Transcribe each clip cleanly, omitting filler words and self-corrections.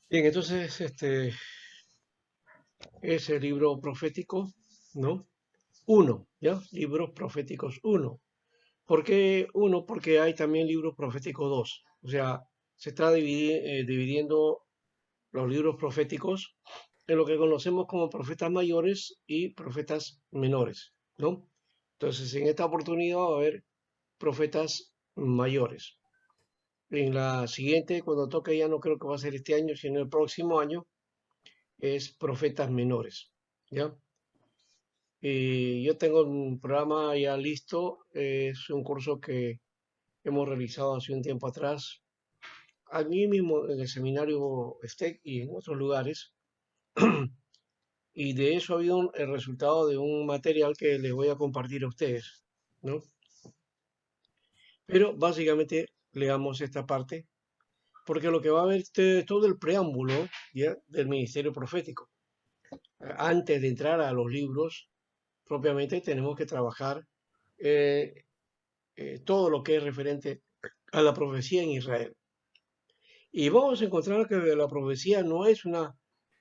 Bien, entonces es el libro profético, ¿no? Uno, ¿ya? Libros proféticos uno. ¿Por qué uno? Porque hay también libros proféticos dos. O sea, se está dividiendo los libros proféticos en lo que conocemos como profetas mayores y profetas menores, ¿no? Entonces, en esta oportunidad va a haber profetas mayores. En la siguiente, cuando toque, ya no creo que va a ser este año, sino el próximo año, es profetas menores, ¿ya? Y yo tengo un programa ya listo, es un curso que hemos realizado hace un tiempo atrás, allí mismo en el seminario STEC y en otros lugares, y de eso ha habido el resultado de un material que les voy a compartir a ustedes, ¿no? Pero básicamente leamos esta parte, porque lo que va a ver todo el preámbulo, ¿ya? Del ministerio profético. Antes de entrar a los libros, propiamente tenemos que trabajar eh, todo lo que es referente a la profecía en Israel. Y vamos a encontrar que la profecía no es una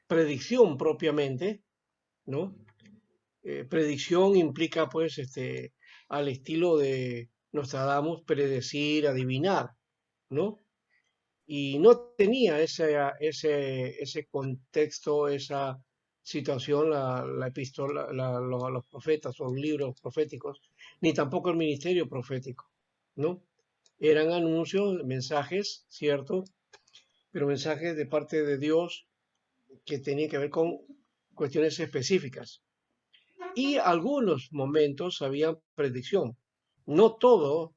predicción propiamente, ¿no? Predicción implica, pues, al estilo de Nostradamus, predecir, adivinar, ¿no? Y no tenía ese contexto, esa situación, la epístola, los profetas o los libros proféticos, ni tampoco el ministerio profético, ¿no? Eran anuncios, mensajes, ¿cierto? Pero mensajes de parte de Dios que tenían que ver con cuestiones específicas. Y algunos momentos había predicción. No todo,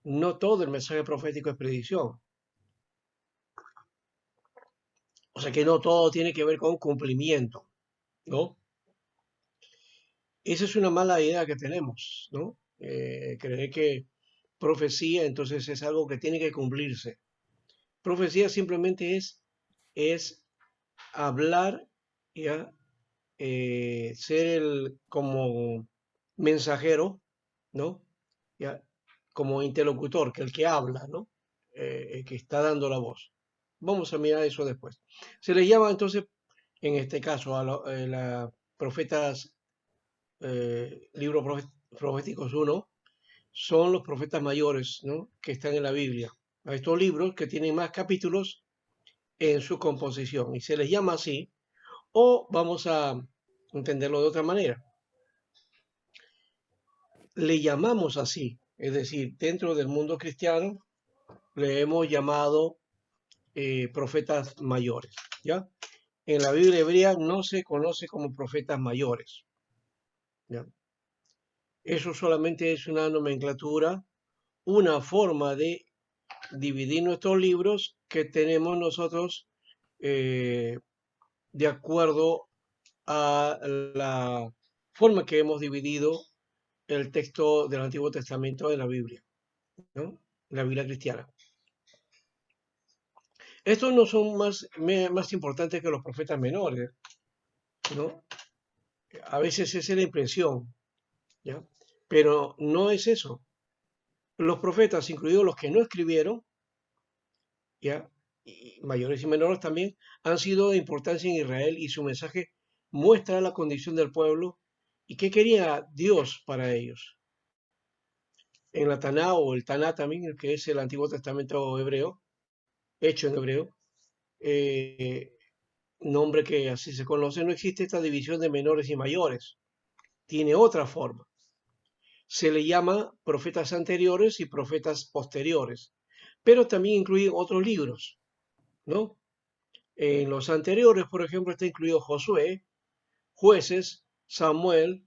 no todo el mensaje profético es predicción. O sea que no todo tiene que ver con cumplimiento, ¿no? Esa es una mala idea que tenemos, ¿no? Creer que profecía entonces es algo que tiene que cumplirse. Profecía simplemente es hablar, ¿ya? Ser como mensajero, ¿no? ¿Ya? Como interlocutor, que el que habla, ¿no? El que está dando la voz. Vamos a mirar eso después. Se les llama entonces, en este caso, a profetas, libros proféticos uno, son los profetas mayores, ¿no? Que están en la Biblia. A estos libros que tienen más capítulos en su composición. Y se les llama así, o vamos a entenderlo de otra manera. Le llamamos así, es decir, dentro del mundo cristiano le hemos llamado profetas mayores, ¿ya? En la Biblia hebrea no se conoce como profetas mayores, ¿ya? Eso solamente es una nomenclatura, una forma de dividir nuestros libros que tenemos nosotros eh, de acuerdo a la forma que hemos dividido el texto del Antiguo Testamento de la Biblia, ¿no? La Biblia cristiana. Estos no son más importantes que los profetas menores, ¿no? A veces esa es la impresión, ¿ya? Pero no es eso. Los profetas, incluidos los que no escribieron, ¿ya? Y mayores y menores también, han sido de importancia en Israel y su mensaje muestra la condición del pueblo y qué quería Dios para ellos. En la Taná o el Taná también, el que es el Antiguo Testamento hebreo, hecho en hebreo, eh, nombre que así se conoce, no existe esta división de menores y mayores. Tiene otra forma. Se le llama profetas anteriores y profetas posteriores, pero también incluye otros libros, ¿no? En los anteriores, por ejemplo, está incluido Josué, Jueces, Samuel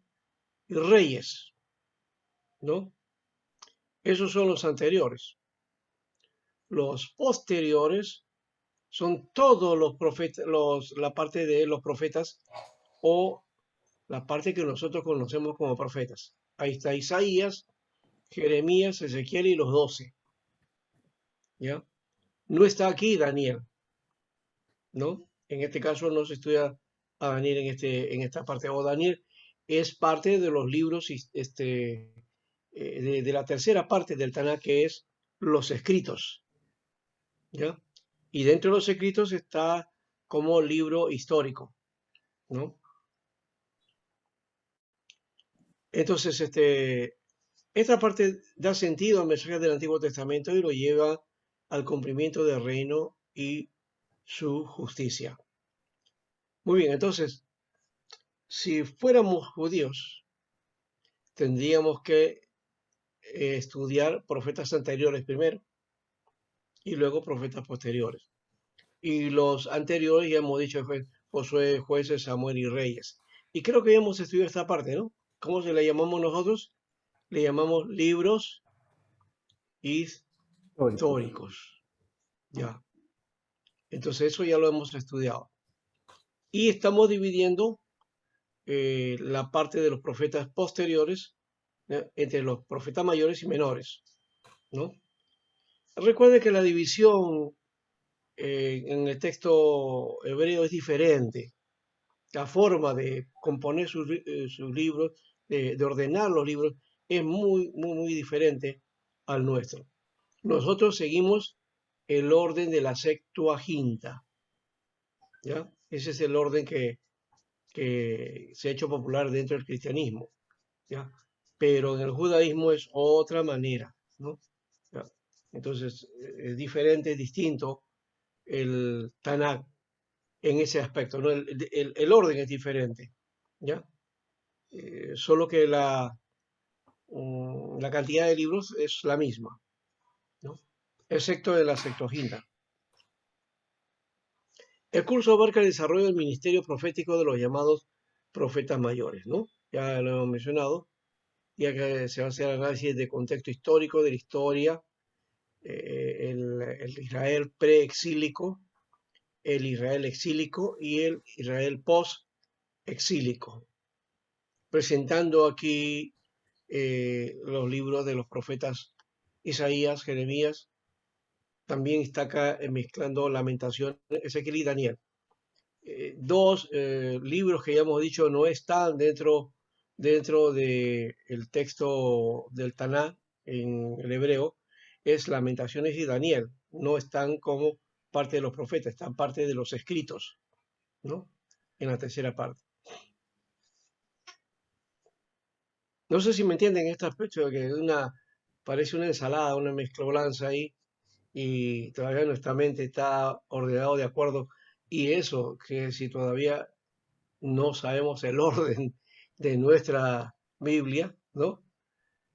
y Reyes, ¿no? Esos son los anteriores. Los posteriores son todos los profetas, la parte de los profetas o la parte que nosotros conocemos como profetas. Ahí está Isaías, Jeremías, Ezequiel y los 12, ¿ya? No está aquí Daniel, ¿no? En este caso no se estudia a Daniel en esta parte. O Daniel es parte de los libros de la tercera parte del Tanakh, que es los escritos, ¿ya? Y dentro de los escritos está como libro histórico, ¿no? Entonces, esta parte da sentido al mensaje del Antiguo Testamento y lo lleva al cumplimiento del reino y su justicia. Muy bien, entonces, si fuéramos judíos, tendríamos que estudiar profetas anteriores primero y luego profetas posteriores. Y los anteriores ya hemos dicho fue Josué, jueces, Samuel y reyes. Y creo que ya hemos estudiado esta parte, ¿no? ¿Cómo se le llamamos nosotros? Le llamamos libros Históricos. históricos. Ya. Entonces eso ya lo hemos estudiado. Y estamos dividiendo la parte de los profetas posteriores, ¿ya?, entre los profetas mayores y menores, ¿no? Recuerde que la división en el texto hebreo es diferente. La forma de componer sus libros, de ordenar los libros, es muy diferente al nuestro. Nosotros seguimos el orden de la Septuaginta, ¿ya? Ese es el orden que se ha hecho popular dentro del cristianismo, ¿ya? Pero en el judaísmo es otra manera, ¿no? ¿Ya? Entonces, es diferente, es distinto el Tanakh en ese aspecto, ¿no? El orden es diferente, ¿ya? Solo que la cantidad de libros es la misma, ¿no? Excepto de la Septuaginta. El curso abarca el desarrollo del ministerio profético de los llamados profetas mayores, ¿no? Ya lo hemos mencionado, ya que se va a hacer análisis de contexto histórico, de la historia, el Israel preexílico, el Israel exílico y el Israel post-exílico, presentando aquí los libros de los profetas Isaías, Jeremías, también está acá mezclando Lamentaciones, Ezequiel y Daniel. Dos libros que ya hemos dicho no están dentro del texto del Taná en el hebreo, es Lamentaciones y Daniel. No están como parte de los profetas, están parte de los escritos, ¿no? En la tercera parte. No sé si me entienden este aspecto de que parece una ensalada, una mezclolanza ahí, y todavía nuestra mente está ordenado de acuerdo. Y eso, que si todavía no sabemos el orden de nuestra Biblia, ¿no?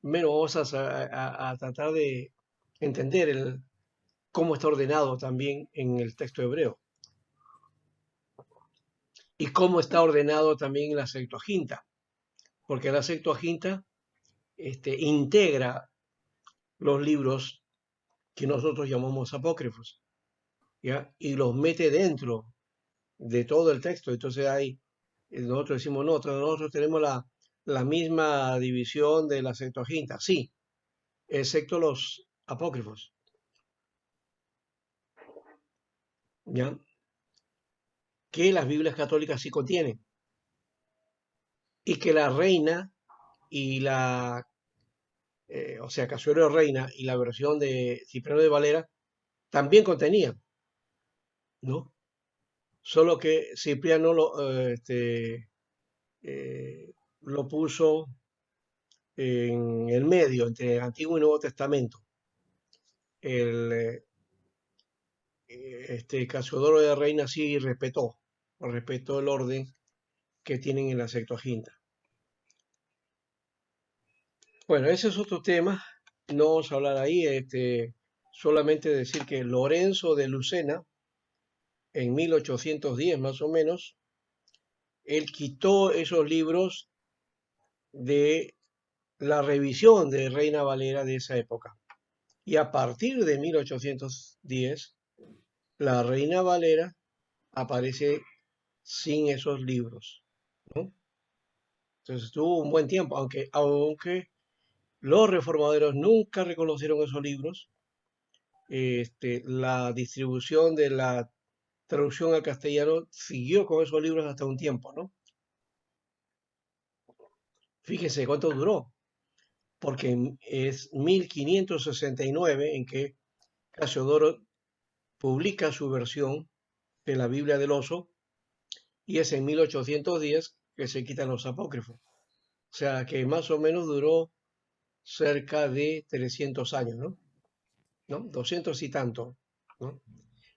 Menos vamos a tratar de entender cómo está ordenado también en el texto hebreo y cómo está ordenado también en la Septuaginta, porque la Septuaginta integra los libros que nosotros llamamos apócrifos, ¿ya? Y los mete dentro de todo el texto. Entonces nosotros decimos, no, nosotros tenemos la misma división de la Septuaginta, sí, excepto los apócrifos, ¿ya? Que las Biblias católicas sí contienen, y que la Reina y o sea, Casuero de Reina y la versión de Cipriano de Valera también contenían, ¿no? Solo que Cipriano lo puso en el medio, entre Antiguo y Nuevo Testamento. El, Casiodoro de Reina sí respetó el orden que tienen en la Septuaginta. Bueno, ese es otro tema, no vamos a hablar ahí, solamente decir que Lorenzo de Lucena, en 1810 más o menos, él quitó esos libros de la revisión de Reina Valera de esa época. Y a partir de 1810, la Reina Valera aparece sin esos libros, ¿no? Entonces tuvo un buen tiempo, aunque los reformadores nunca reconocieron esos libros. La distribución de la traducción al castellano siguió con esos libros hasta un tiempo, ¿no? Fíjese cuánto duró, porque es 1569 en que Casiodoro publica su versión de la Biblia del Oso y es en 1810 que se quitan los apócrifos. O sea que más o menos duró cerca de 300 años, ¿no? ¿No? 200 y tanto, ¿no?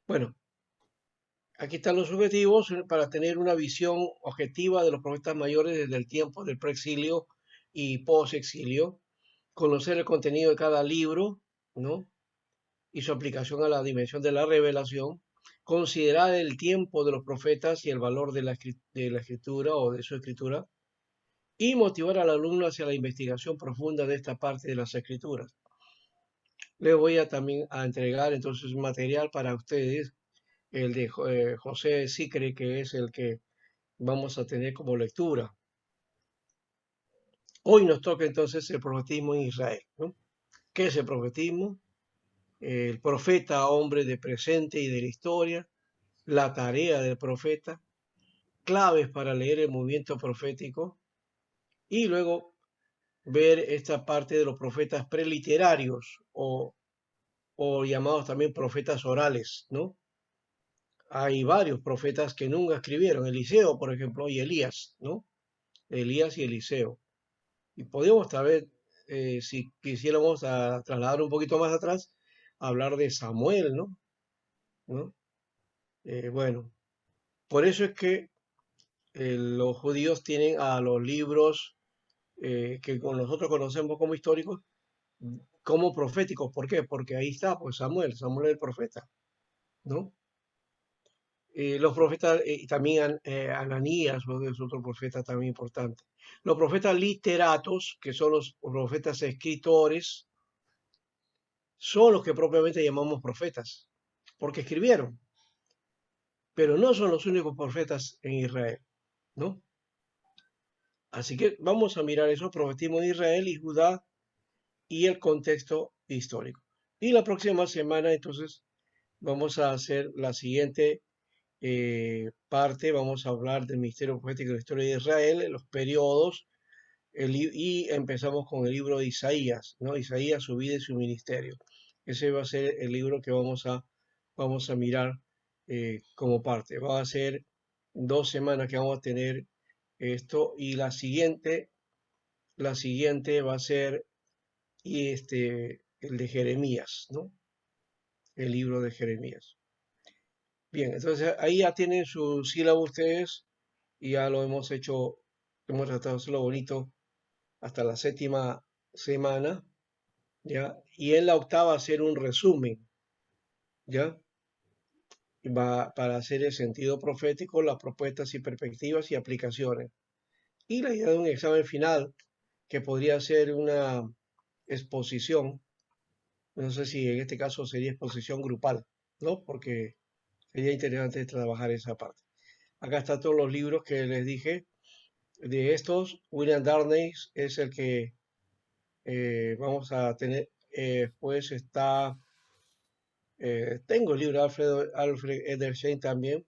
Bueno, aquí están los objetivos para tener una visión objetiva de los profetas mayores desde el tiempo del preexilio y posexilio, conocer el contenido de cada libro, ¿no? Y su aplicación a la dimensión de la revelación, considerar el tiempo de los profetas y el valor de la escritura o de su escritura, y motivar al alumno hacia la investigación profunda de esta parte de las escrituras. Les voy a también a entregar entonces un material para ustedes, el de José Sicre, que es el que vamos a tener como lectura. Hoy nos toca entonces el profetismo en Israel, ¿no? ¿Qué es el profetismo? El profeta, hombre de presente y de la historia, la tarea del profeta, claves para leer el movimiento profético y luego ver esta parte de los profetas preliterarios o llamados también profetas orales, ¿no? Hay varios profetas que nunca escribieron, Eliseo, por ejemplo, y Elías, ¿no? Elías y Eliseo. Y podemos tal vez, si quisiéramos trasladar un poquito más atrás, hablar de Samuel, ¿no? ¿No? Bueno, por eso es que los judíos tienen a los libros que nosotros conocemos como históricos, como proféticos. ¿Por qué? Porque ahí está, pues Samuel es el profeta, ¿no? Los profetas, y también Ananías, ¿no? Es otro profeta también importante. Los profetas literatos, que son los profetas escritores, son los que propiamente llamamos profetas, porque escribieron, pero no son los únicos profetas en Israel, ¿no? Así que vamos a mirar eso, profetismo de Israel y Judá y el contexto histórico. Y la próxima semana, entonces, vamos a hacer la siguiente parte, vamos a hablar del misterio profético de la historia de Israel, los periodos, y empezamos con el libro de Isaías, ¿no? Isaías, su vida y su ministerio. Ese va a ser el libro que vamos a mirar como parte. Va a ser 2 semanas que vamos a tener esto y la siguiente va a ser el de Jeremías, ¿no? El libro de Jeremías. Bien, entonces ahí ya tienen su sílabo ustedes y ya lo hemos hecho, hemos tratado de hacerlo bonito hasta la 7ª semana, ¿ya? Y en la 8ª hacer un resumen, ¿ya? Va para hacer el sentido profético, las propuestas y perspectivas y aplicaciones. Y la idea de un examen final, que podría ser una exposición, no sé si en este caso sería exposición grupal, ¿no? Porque sería interesante trabajar esa parte. Acá están todos los libros que les dije. De estos, William Darnay es el que vamos a tener. Pues está, tengo el libro de Alfred Edersheim también,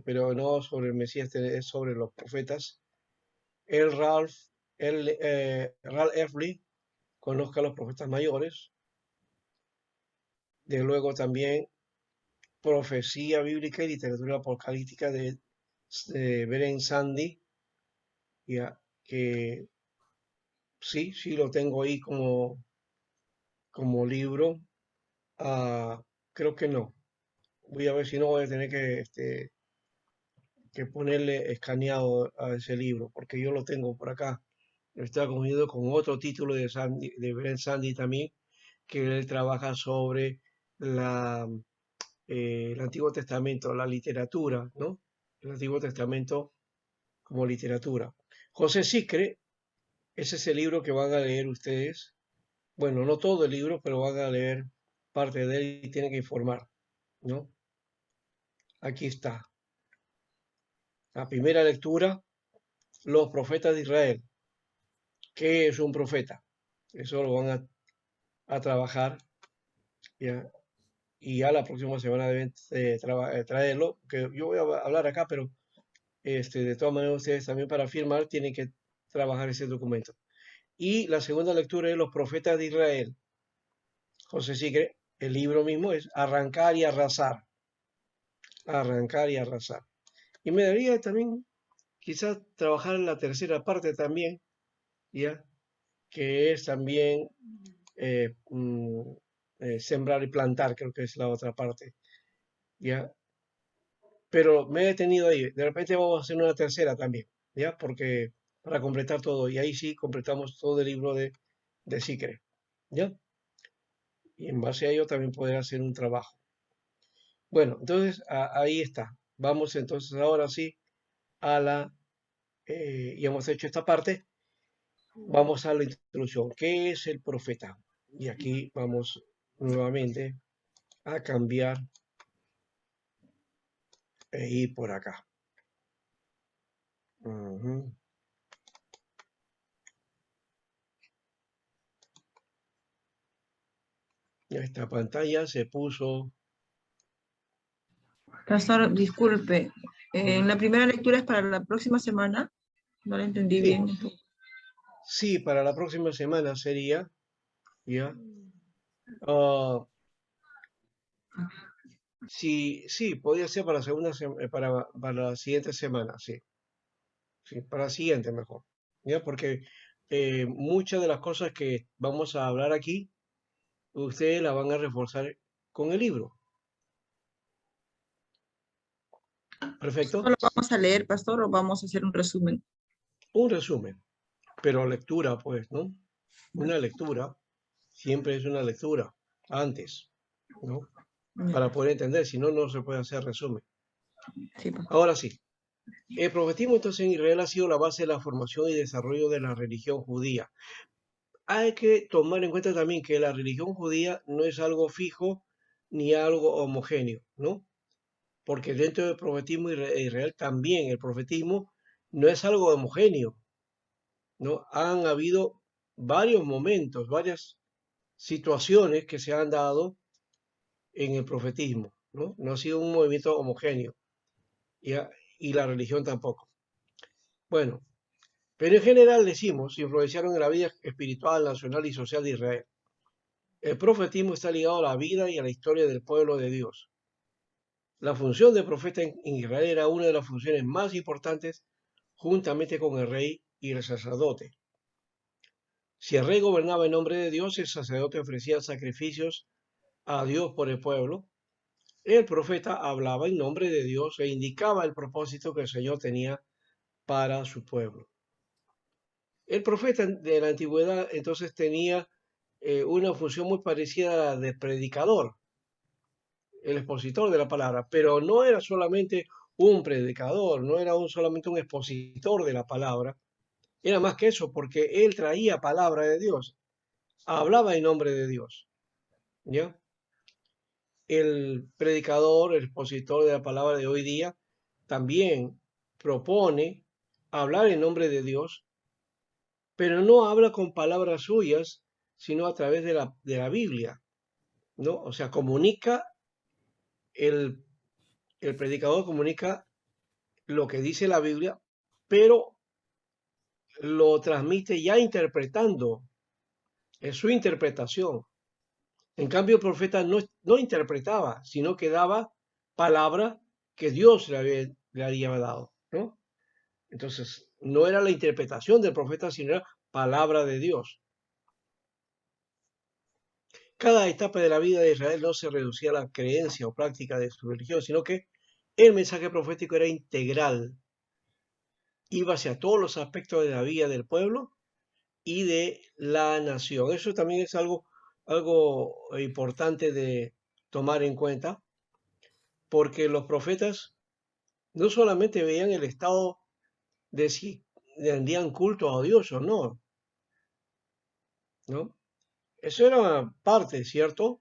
pero no sobre el Mesías, es sobre los profetas. Ralph Everly, Conozca a los profetas mayores. De luego también Profecía bíblica y literatura apocalíptica de Beren Sandy, ya, que sí lo tengo ahí como libro. Ah, creo que no. Voy a ver si no voy a tener que ponerle escaneado a ese libro, porque yo lo tengo por acá. Lo está confundido con otro título de Beren Sandy también, que él trabaja sobre el Antiguo Testamento, la literatura, ¿no? El Antiguo Testamento como literatura. José Sicre, ese es el libro que van a leer ustedes. Bueno, no todo el libro, pero van a leer parte de él y tienen que informar, ¿no? Aquí está. La primera lectura, los profetas de Israel. ¿Qué es un profeta? Eso lo van a trabajar, ¿ya? Y ya la próxima semana deben traerlo, que yo voy a hablar acá, pero de todas maneras ustedes también para firmar tienen que trabajar ese documento. Y la segunda lectura es los profetas de Israel. José Sigre, El libro mismo es arrancar y arrasar, arrancar y arrasar. Y me daría también quizás trabajar en la tercera parte también, ¿ya? Que es también eh, mm, sembrar y plantar, creo que es la otra parte, ¿ya? Pero me he detenido ahí. De repente vamos a hacer una tercera también, ¿ya? Porque para completar todo, y ahí sí completamos todo el libro de Sicre, ¿ya? Y en base a ello también poder hacer un trabajo. Bueno, entonces ahí está. Vamos entonces ahora sí a ya hemos hecho esta parte, vamos a la introducción. ¿Qué es el profeta? Y aquí vamos nuevamente a cambiar e ir por acá. Ujú. Esta pantalla se puso. Pastor, disculpe, Ujú. la primera lectura es para la próxima semana. No la entendí Sí, bien. sí, para la próxima semana sería, ¿ya? Ah, sí, sí, podría ser para la para la siguiente semana, sí, sí, para la siguiente mejor, ¿ya? Porque muchas de las cosas que vamos a hablar aquí, ustedes las van a reforzar con el libro. Perfecto. ¿Solo vamos a leer, pastor, o vamos a hacer un resumen? Un resumen, pero lectura, pues, ¿no? Una lectura, siempre es una lectura, antes, ¿no? Ya, Para poder entender, si no, no se puede hacer resumen. sí, pastor. Ahora sí, el profetismo entonces en Israel ha sido la base de la formación y desarrollo de la religión judía. Hay que tomar en cuenta también que la religión judía no es algo fijo ni algo homogéneo, ¿no? Porque dentro del profetismo Israel también el profetismo no es algo homogéneo, ¿no? Han habido varios momentos, varias situaciones que se han dado en el profetismo, ¿no? No ha sido un movimiento homogéneo y, y la religión tampoco. Bueno, pero en general decimos, influenciaron en la vida espiritual, nacional y social de Israel. El profetismo está ligado a la vida y a la historia del pueblo de Dios. La función de profeta en Israel era una de las funciones más importantes juntamente con el rey y el sacerdote. Si el rey gobernaba en nombre de Dios, el sacerdote ofrecía sacrificios a Dios por el pueblo. El profeta hablaba en nombre de Dios e indicaba el propósito que el Señor tenía para su pueblo. El profeta de la antigüedad entonces tenía una función muy parecida a la de predicador, el expositor de la palabra, pero no era solamente un predicador, no era solamente un expositor de la palabra, era más que eso, porque él traía palabra de Dios, hablaba en nombre de Dios, ¿ya? El predicador, el expositor de la palabra de hoy día, también propone hablar en nombre de Dios, pero no habla con palabras suyas, sino a través de la Biblia, ¿no? O sea, el, el predicador comunica lo que dice la Biblia, pero lo transmite ya interpretando, es su interpretación. En cambio, el profeta no interpretaba, sino que daba palabra que Dios le había dado, ¿no? Entonces, no era la interpretación del profeta, sino era palabra de Dios. Cada etapa de la vida de Israel no se reducía a la creencia o práctica de su religión, sino que el mensaje profético era integral, iba hacia todos los aspectos de la vida del pueblo y de la nación. Eso también es algo importante de tomar en cuenta, porque los profetas no solamente veían el estado de si rendían culto a Dios o no, ¿no? Eso era parte, ¿cierto?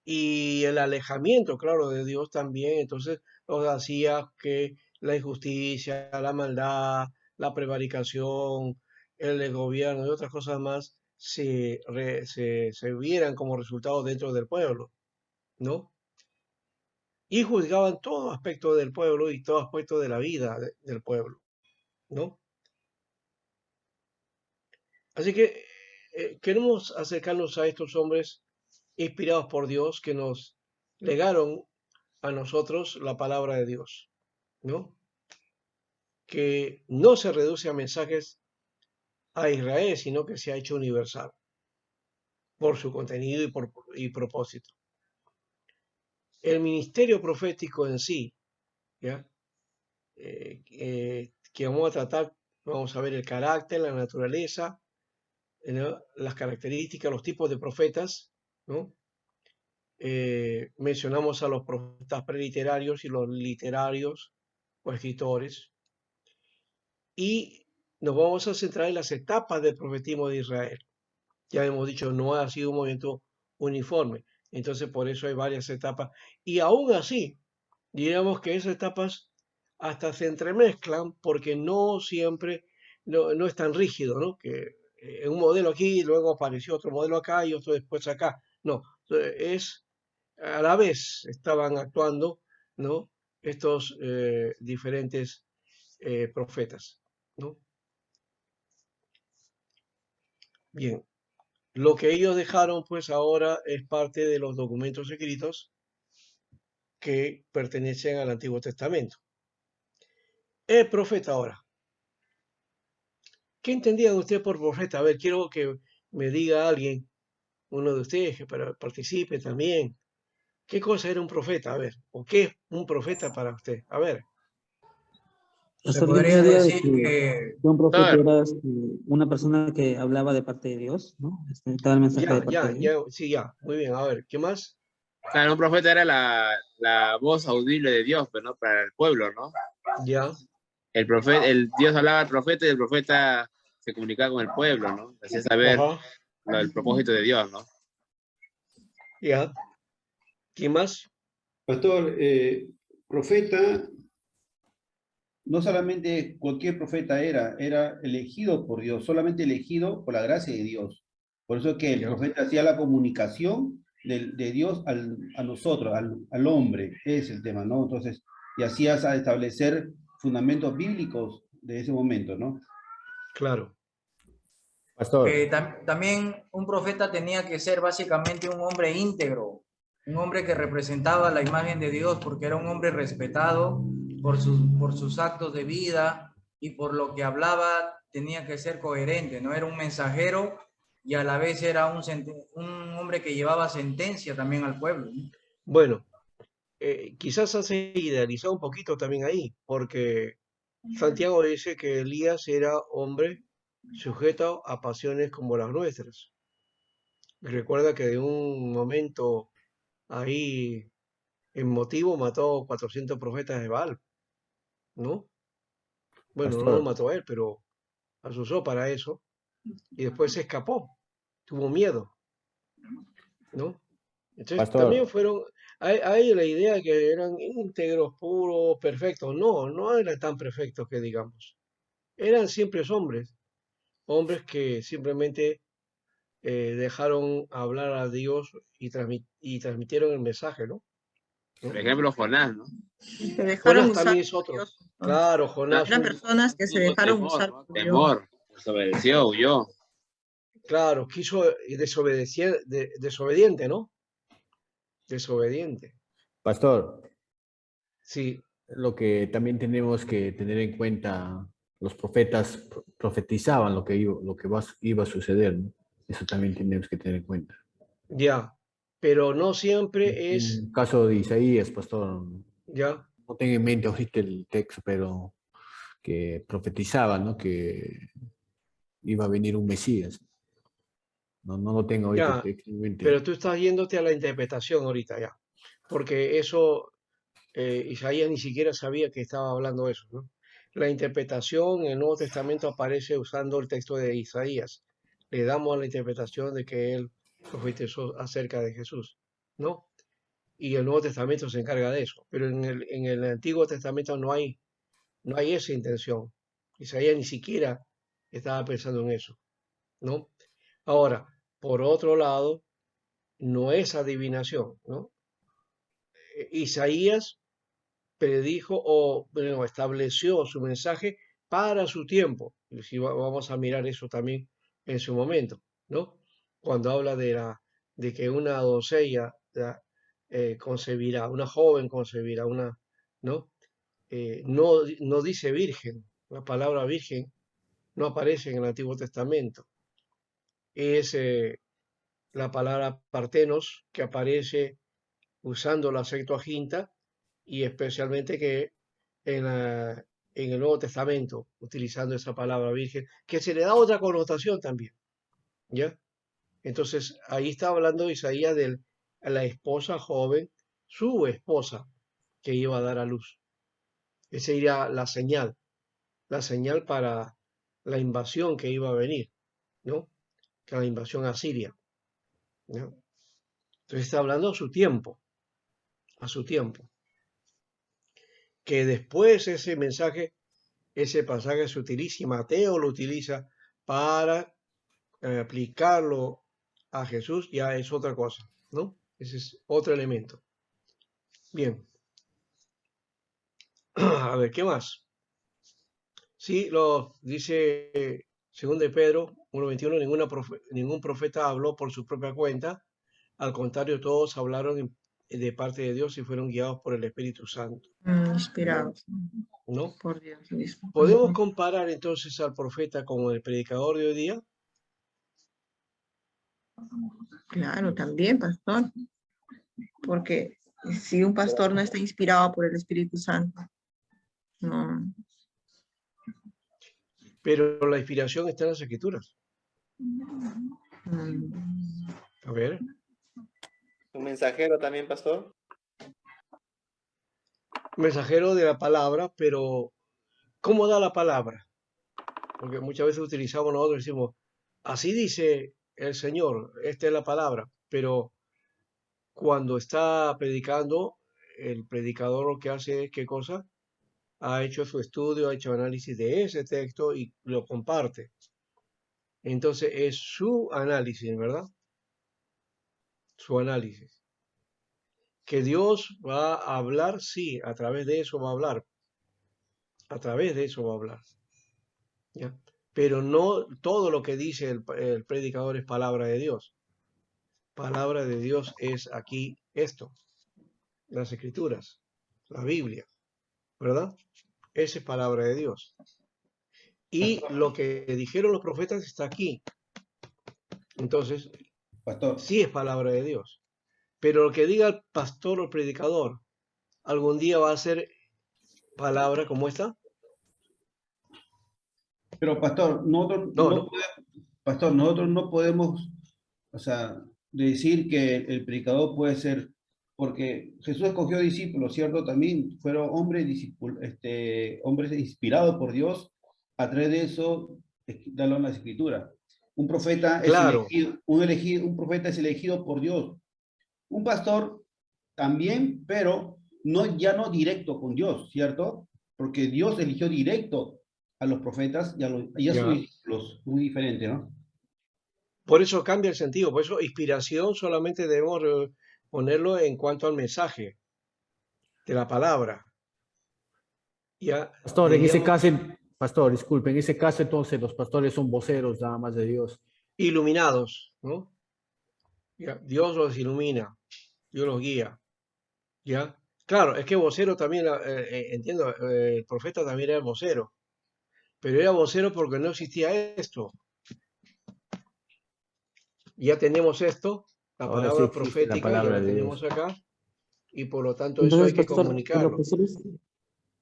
Y el alejamiento, claro, de Dios también, entonces los hacía que la injusticia, la maldad, la prevaricación, el desgobierno y otras cosas más se vieran como resultado dentro del pueblo, ¿no? Y juzgaban todo aspecto del pueblo y todo aspecto de la vida del pueblo, ¿no? Así que queremos acercarnos a estos hombres inspirados por Dios que nos legaron a nosotros la palabra de Dios, ¿no? Que no se reduce a mensajes a Israel, sino que se ha hecho universal por su contenido y propósito. El ministerio profético en sí, ¿ya? Que vamos a tratar, vamos a ver el carácter, la naturaleza, ¿no? Las características, los tipos de profetas, ¿no? Mencionamos a los profetas preliterarios y los literarios o escritores, y nos vamos a centrar en las etapas del profetismo de Israel. Ya hemos dicho, no ha sido un movimiento uniforme, entonces por eso hay varias etapas, y aún así, diríamos que esas etapas hasta se entremezclan porque no siempre, no es tan rígido, ¿no? Que un modelo aquí, luego apareció otro modelo acá y otro después acá. No, es a la vez estaban actuando, ¿no? Estos diferentes profetas, ¿no? Bien, lo que ellos dejaron, pues ahora es parte de los documentos escritos que pertenecen al Antiguo Testamento. El profeta ahora. ¿Qué entendían ustedes por profeta? A ver, quiero que me diga alguien, uno de ustedes, que participe también. ¿Qué cosa era un profeta? A ver, ¿o qué es un profeta para usted? A ver. Se Pastor, yo podría entendería de decir que que, un profeta Pastor, era una persona que hablaba de parte de Dios, ¿no? Daba el mensaje de Ya, parte ya, de ya, Dios. sí, ya. Muy bien, a ver, ¿qué más? claro, un profeta era la voz audible de Dios, pero no para el pueblo, ¿no? Ya, Dios hablaba al profeta y el profeta se comunicaba con el pueblo, ¿no? Hacía saber ajá, el propósito de Dios, ¿no? ya. ¿Qué más? Pastor, profeta, no solamente cualquier profeta era elegido por Dios, solamente elegido por la gracia de Dios. Por eso es que el Ya, profeta hacía la comunicación de Dios a nosotros, al hombre, es el tema, ¿no? Entonces, y hacías a establecer fundamentos bíblicos de ese momento, ¿no? claro. Pastor, También un profeta tenía que ser básicamente un hombre íntegro, un hombre que representaba la imagen de Dios porque era un hombre respetado por sus actos de vida y por lo que hablaba tenía que ser coherente, no era un mensajero y a la vez era un hombre que llevaba sentencia también al pueblo, ¿no? Bueno, quizás hace idealizar un poquito también ahí, porque Santiago dice que Elías era hombre sujeto a pasiones como las nuestras. Recuerda que de un momento ahí emotivo mató 400 profetas de Baal, ¿no? Bueno, no lo pastor, mató a él, pero asusó para eso y después se escapó, tuvo miedo, ¿no? Entonces también pastor, fueron, hay la idea que eran íntegros, puros, perfectos. No, no eran tan perfectos que digamos. Eran siempre hombres, hombres que simplemente dejaron hablar a Dios y transmitieron el mensaje, ¿no? Por ¿No? ejemplo, Jonás, ¿no? Se dejaron Jonás usar también es por otro. Dios. Entonces, Claro, Jonás, eran personas que se Tuvo dejaron temor, usar ¿no? por Dios. Temor, desobedeció, huyó. claro, quiso desobediente, ¿no? Desobediente. pastor, Sí, lo que también tenemos que tener en cuenta, los profetas profetizaban iba a suceder, ¿no? Eso también tenemos que tener en cuenta. ya. Pero no siempre En es, el caso de Isaías, pastor, ya, no tengo en mente ahorita el texto, pero que profetizaba, ¿no? Que iba a venir un Mesías. No, no lo tengo ahorita el ya. texto en mente. Pero tú estás yéndote a la interpretación ahorita, ya. Porque eso, Isaías ni siquiera sabía que estaba hablando eso, ¿no? La interpretación en el Nuevo Testamento aparece usando el texto de Isaías. Le damos la interpretación de que él profetizó acerca de Jesús, ¿no? Y el Nuevo Testamento se encarga de eso. Pero en el Antiguo Testamento no hay esa intención. Isaías ni siquiera estaba pensando en eso, ¿no? Ahora, por otro lado, no es adivinación, ¿no? Isaías predijo o bueno, estableció su mensaje para su tiempo. Y si vamos a mirar eso también en su momento, ¿no? Cuando habla de que una doncella ¿ya? Concebirá, una joven concebirá, ¿no? No dice virgen, la palabra virgen no aparece en el Antiguo Testamento. Es la palabra partenos que aparece usando la Septuaginta y especialmente que en el Nuevo Testamento, utilizando esa palabra virgen, que se le da otra connotación también, ¿ya? Entonces, ahí está hablando Isaías de la esposa joven, su esposa, que iba a dar a luz. Esa sería la señal para la invasión que iba a venir, ¿no? Que la invasión a Siria, ¿no? Entonces está hablando a su tiempo. Que después ese mensaje, ese pasaje se utiliza y Mateo lo utiliza para aplicarlo a Jesús, ya es otra cosa, ¿no? Ese es otro elemento. Bien. A ver, ¿qué más? Sí, lo dice según de Pedro 1.21, ningún profeta habló por su propia cuenta, al contrario, todos hablaron de parte de Dios y fueron guiados por el Espíritu Santo, Inspirados ¿no? por Dios mismo. ¿Podemos comparar entonces al profeta con el predicador de hoy día? Claro, también, pastor. Porque si un pastor no está inspirado por el Espíritu Santo, no. Pero la inspiración está en las Escrituras. mm, A ver, ¿Un mensajero también, pastor? mensajero de la palabra, pero ¿cómo da la palabra? Porque muchas veces utilizamos nosotros y decimos, así dice el Señor, esta es la palabra, pero cuando está predicando, el predicador lo que hace es, ¿qué cosa? Ha hecho su estudio, ha hecho análisis de ese texto y lo comparte. Entonces es su análisis, ¿verdad? Su análisis. Que Dios va a hablar, sí, a través de eso va a hablar. A través de eso va a hablar. ¿Ya? Pero no todo lo que dice el predicador es palabra de Dios. Palabra de Dios es aquí esto, las Escrituras, la Biblia, ¿verdad? Esa es palabra de Dios. Y lo que dijeron los profetas está aquí. Entonces, Pastor, sí es palabra de Dios. Pero lo que diga el pastor o el predicador, algún día va a ser palabra como esta. pero pastor, No. pastor, nosotros no podemos, o sea, decir que el predicador puede ser, porque Jesús escogió discípulos, ¿cierto? También fueron hombres inspirados por Dios, a través de eso, darle la escritura. Un profeta es Claro, elegido, un profeta es elegido por Dios. Un pastor también, pero no, ya no directo con Dios, ¿cierto? Porque Dios eligió directo a los profetas y a sus ya. discípulos, muy diferente, ¿no? Por eso cambia el sentido. Por eso inspiración solamente debemos ponerlo en cuanto al mensaje de la palabra. Ya Pastor, en ese diríamos caso, pastor, disculpe, en ese caso entonces los pastores son voceros nada más de Dios. iluminados, ¿no? Ya, Dios los ilumina, Dios los guía. ¿Ya? Claro, es que vocero también, entiendo, el profeta también era vocero, pero era vocero porque no existía esto. Ya tenemos esto, la Ahora sí palabra existe la profética, ya palabra la de tenemos Dios. acá, y por lo tanto eso hay Entonces, que pastor, los comunicarlo. pastores,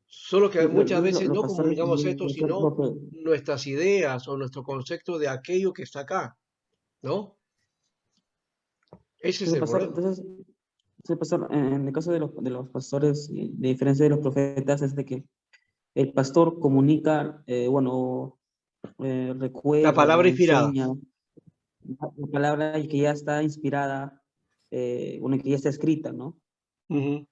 Solo que muchas veces los no pastores comunicamos deben esto, de ser sino nuestras ideas o nuestro concepto de aquello que está acá, ¿no? Ese es entonces, el pastor, problema. entonces, sí, pastor, en el caso de los pastores, de diferencia de los profetas, es de que el pastor comunica, La recuerda palabra o inspirada. enseña la palabra y que ya está inspirada, que ya está escrita, ¿no? Ujú,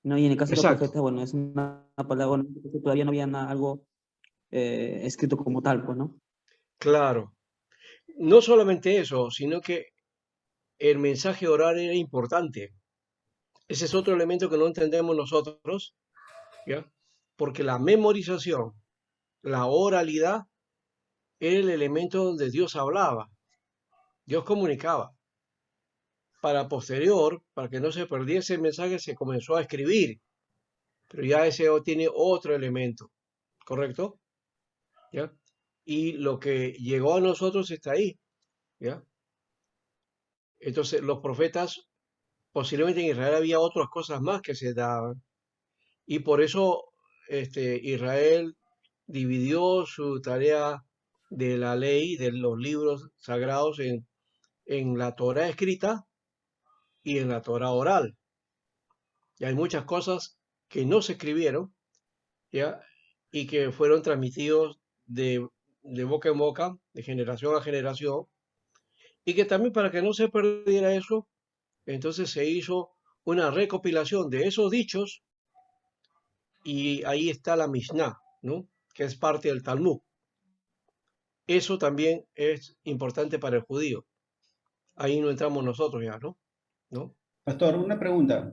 ¿No? Y en el caso de los exacto, profetas, bueno, es una palabra, bueno, todavía no había algo escrito como tal, pues, ¿no? claro. No solamente eso, sino que el mensaje oral era importante. Ese es otro elemento que no entendemos nosotros, ¿ya? Porque la memorización, la oralidad, era el elemento donde Dios hablaba, Dios comunicaba. Para posterior, para que no se perdiese el mensaje, se comenzó a escribir, pero ya ese tiene otro elemento, ¿correcto? ¿Ya? Y lo que llegó a nosotros está ahí, ¿ya? Entonces, los profetas, posiblemente en Israel había otras cosas más que se daban, y por eso Israel dividió su tarea de la ley, de los libros sagrados en la Torah escrita y en la Torah oral. Y hay muchas cosas que no se escribieron, ¿ya? Y que fueron transmitidos de boca en boca, de generación a generación, y que también para que no se perdiera eso, entonces se hizo una recopilación de esos dichos y ahí está la Mishnah, ¿no? Que es parte del Talmud. Eso también es importante para el judío. Ahí no entramos nosotros ya, ¿no? ¿No? Pastor, una pregunta.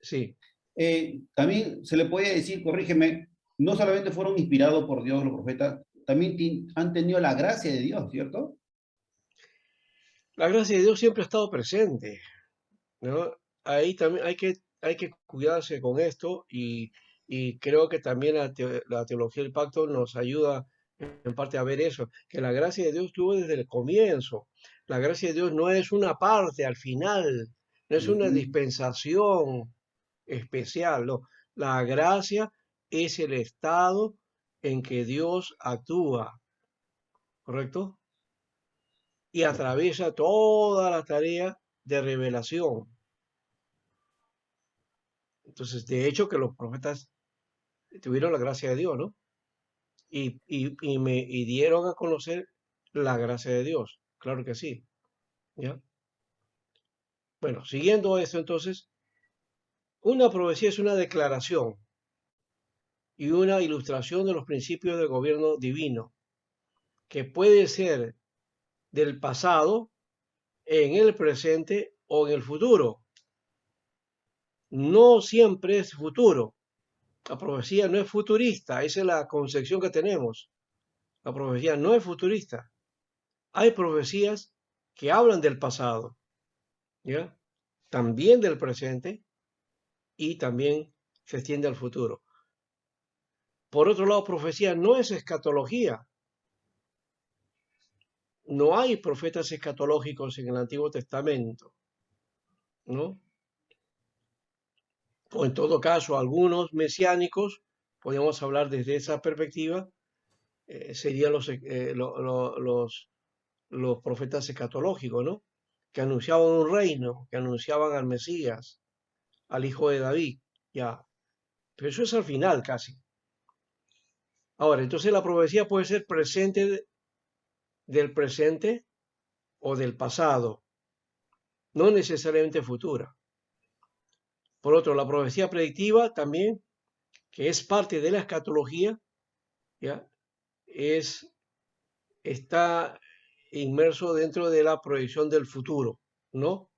Sí. También se le puede decir, corrígeme, no solamente fueron inspirados por Dios los profetas, también han tenido la gracia de Dios, ¿cierto? La gracia de Dios siempre ha estado presente, ¿no? Ahí también hay que cuidarse con esto y creo que también la teología del pacto nos ayuda en parte a ver eso, que la gracia de Dios estuvo desde el comienzo. La gracia de Dios no es una parte al final, no es una Ujú. dispensación especial, no. La gracia es el estado en que Dios actúa, ¿correcto? Y atraviesa toda la tarea de revelación. Entonces, de hecho, que los profetas tuvieron la gracia de Dios, ¿no? Y dieron a conocer la gracia de Dios. Claro que sí, ¿ya? Bueno, siguiendo eso, entonces, una profecía es una declaración y una ilustración de los principios del gobierno divino, que puede ser del pasado, en el presente o en el futuro. No siempre es futuro. La profecía no es futurista, esa es la concepción que tenemos. La profecía no es futurista. Hay profecías que hablan del pasado, ¿ya? También del presente y también se extiende al futuro. Por otro lado, profecía no es escatología. No hay profetas escatológicos en el Antiguo Testamento, ¿no? O en todo caso, algunos mesiánicos, podríamos hablar desde esa perspectiva, serían los profetas escatológicos, ¿no? Que anunciaban un reino, que anunciaban al Mesías, al hijo de David, ya. Pero eso es al final casi. Ahora, entonces la profecía puede ser presente del presente o del pasado, no necesariamente futura. Por otro, la profecía predictiva también, que es parte de la escatología, ¿ya? Está inmerso dentro de la proyección del futuro, ¿no?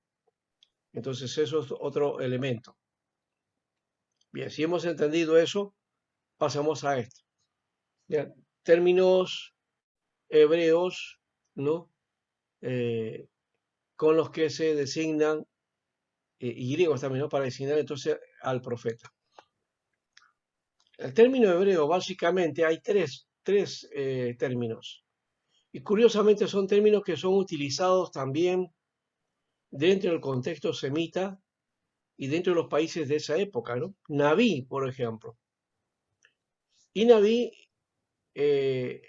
Entonces eso es otro elemento. Bien, si hemos entendido eso, pasamos a esto. ¿Ya? Términos hebreos, ¿no? Eh, con los que se designan, y griegos también, ¿no? Para designar entonces al profeta. El término hebreo, básicamente, hay tres términos. Y curiosamente son términos que son utilizados también dentro del contexto semita y dentro de los países de esa época, ¿no? Naví, por ejemplo. Y Naví, eh,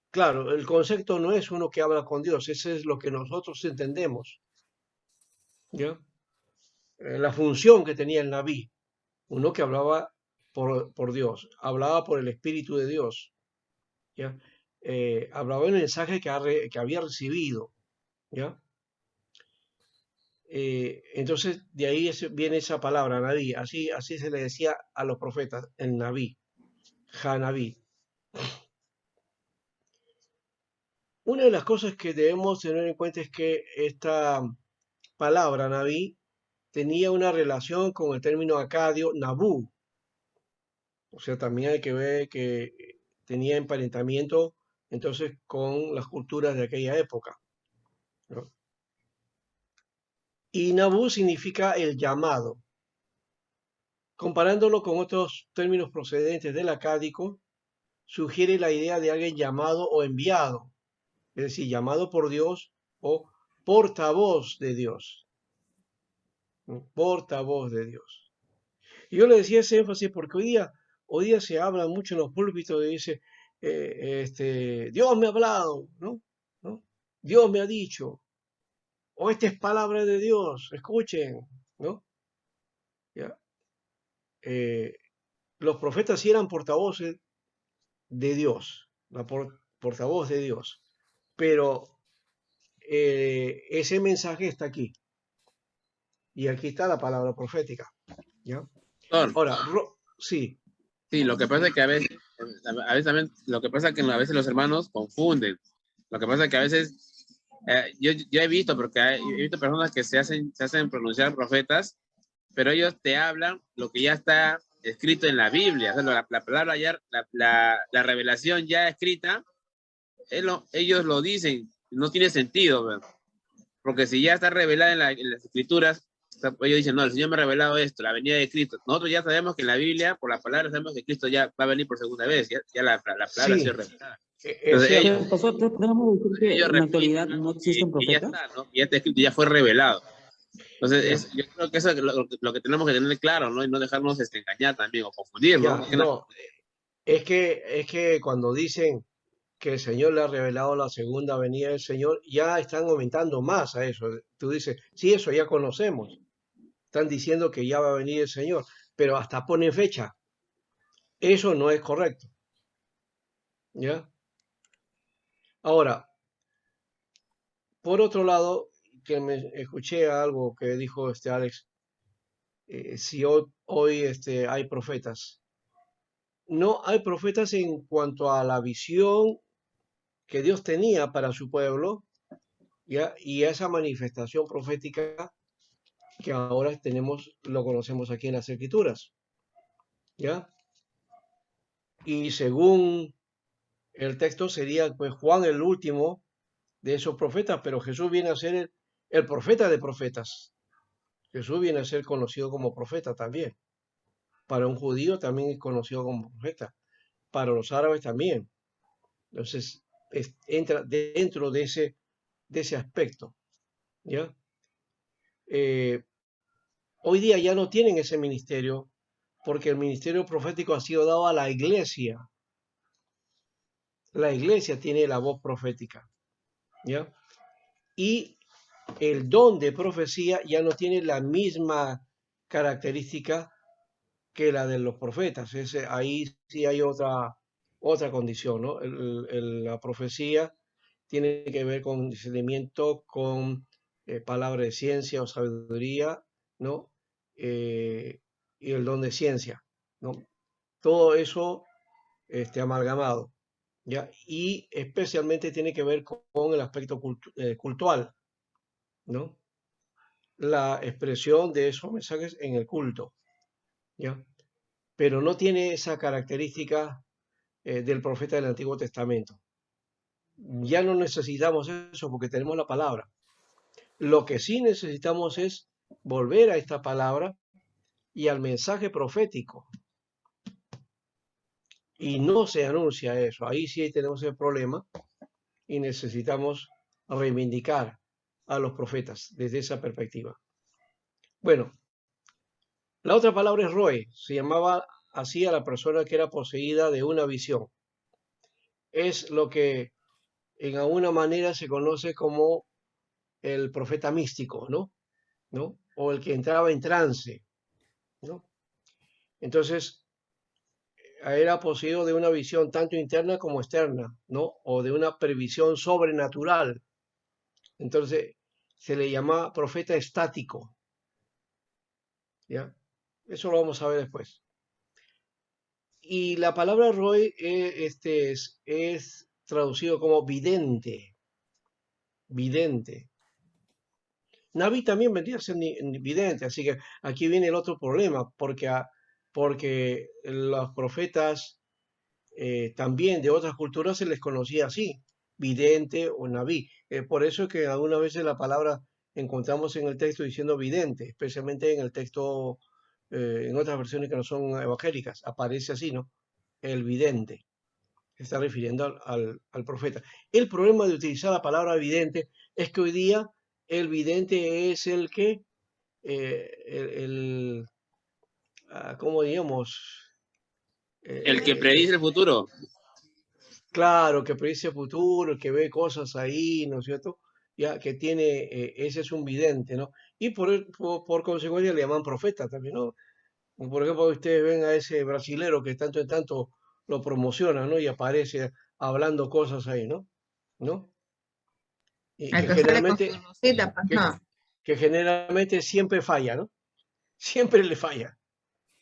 claro, el concepto no es uno que habla con Dios, ese es lo que nosotros entendemos, ¿ya? La función que tenía el Naví, uno que hablaba por Dios, hablaba por el Espíritu de Dios, ¿ya? Hablaba el mensaje que había recibido, ¿ya? Entonces, de ahí viene esa palabra, Naví, así se le decía a los profetas, el Naví, Hanabí. Una de las cosas que debemos tener en cuenta es que esta palabra, Naví, tenía una relación con el término acadio, Nabú. O sea, también hay que ver que tenía emparentamiento entonces con las culturas de aquella época. ¿no? Y Nabú significa el llamado. Comparándolo con otros términos procedentes del acádico, sugiere la idea de alguien llamado o enviado, es decir, llamado por Dios o portavoz de Dios, ¿no? Portavoz de Dios. Y yo le decía ese énfasis porque hoy día se habla mucho en los púlpitos y dice, Dios me ha hablado, ¿no? ¿no? Dios me ha dicho, o esta es palabra de Dios, escuchen, ¿no? ¿Ya? Los profetas sí eran portavoces de Dios, portavoz de Dios, pero ese mensaje está aquí, y aquí está la palabra profética, ¿ya? Pastor, Ahora, sí, sí, lo que pasa es que a veces también, lo que pasa es que a veces los hermanos confunden. Lo que pasa es que a veces, yo he visto, porque he visto personas que se hacen pronunciar profetas, pero ellos te hablan lo que ya está escrito en la Biblia. O sea, la palabra ya, la revelación ya escrita, ellos lo dicen, no tiene sentido, ¿verdad? Porque si ya está revelada en las escrituras, ellos dicen, no, el Señor me ha revelado esto, la venida de Cristo. Nosotros ya sabemos que en la Biblia, por la palabra, sabemos que Cristo ya va a venir por segunda vez, ya la palabra sí, ha sido revelada. es Entonces cierto. ellos, Pero, pastor, ¿podemos decir que ellos en la actualidad repiten no existen y ya profetas? está, ¿no? Y ya está escrito, ya fue revelado. Entonces, Ya, yo creo que eso es lo que tenemos que tener claro, ¿no? Y no dejarnos engañar también o confundirnos. ya, no, es que cuando dicen que el Señor le ha revelado la segunda venida del Señor, ya están aumentando más a eso. Tú dices, sí, eso ya conocemos. Están diciendo que ya va a venir el Señor, pero hasta ponen fecha. Eso no es correcto, ¿ya? Ahora, por otro lado, que me escuché algo que dijo Alex, si hoy hay profetas. No hay profetas en cuanto a la visión que Dios tenía para su pueblo, ¿ya? Y esa manifestación profética que ahora tenemos, lo conocemos aquí en las Escrituras, ¿ya? Y según el texto sería pues Juan el último de esos profetas, pero Jesús viene a ser el profeta de profetas. Jesús viene a ser conocido como profeta también. Para un judío también es conocido como profeta. Para los árabes también. Entonces, entra dentro de ese aspecto, ¿ya? Hoy día ya no tienen ese ministerio porque el ministerio profético ha sido dado a la iglesia. La iglesia tiene la voz profética, ¿ya? Y el don de profecía ya no tiene la misma característica que la de los profetas. Ahí sí hay otra condición, ¿no? La profecía tiene que ver con discernimiento, con palabra de ciencia o sabiduría, ¿no? Y el don de ciencia, ¿no? Todo eso amalgamado, ¿ya? Y especialmente tiene que ver con el aspecto cultural, ¿no? La expresión de esos mensajes en el culto, ¿ya? Pero no tiene esa característica del profeta del Antiguo Testamento. Ya no necesitamos eso porque tenemos la palabra. Lo que sí necesitamos es volver a esta palabra y al mensaje profético. Y no se anuncia eso. Ahí sí tenemos el problema y necesitamos reivindicar a los profetas desde esa perspectiva. Bueno, la otra palabra es roe. Se llamaba así a la persona que era poseída de una visión. Es lo que en alguna manera se conoce como el profeta místico, ¿no? ¿No? O el que entraba en trance, ¿no? Entonces, era poseído de una visión tanto interna como externa, ¿no? O de una previsión sobrenatural. Entonces, se le llama profeta estático, ¿ya? Eso lo vamos a ver después. Y la palabra Roy es traducido como vidente, vidente. Naví también vendría a ser vidente, así que aquí viene el otro problema, porque los profetas también de otras culturas se les conocía así, vidente o naví. Por eso es que algunas veces la palabra encontramos en el texto diciendo vidente, especialmente en el texto, en otras versiones que no son evangélicas, aparece así, ¿no? El vidente, se está refiriendo al profeta. El problema de utilizar la palabra vidente es que hoy día el vidente es el que, ¿cómo digamos? El que predice el futuro. Claro, que predice el futuro, que ve cosas ahí, ¿no es cierto? Ya que tiene, ese es un vidente, ¿no? Y por consecuencia le llaman profeta también, ¿no? Por ejemplo, ustedes ven a ese brasilero que tanto en tanto lo promociona, ¿no? Y aparece hablando cosas ahí, ¿no? ¿No? Y Al que que sale con su generalmente, rosita, pues que, no. que generalmente siempre falla, ¿no? Siempre le falla.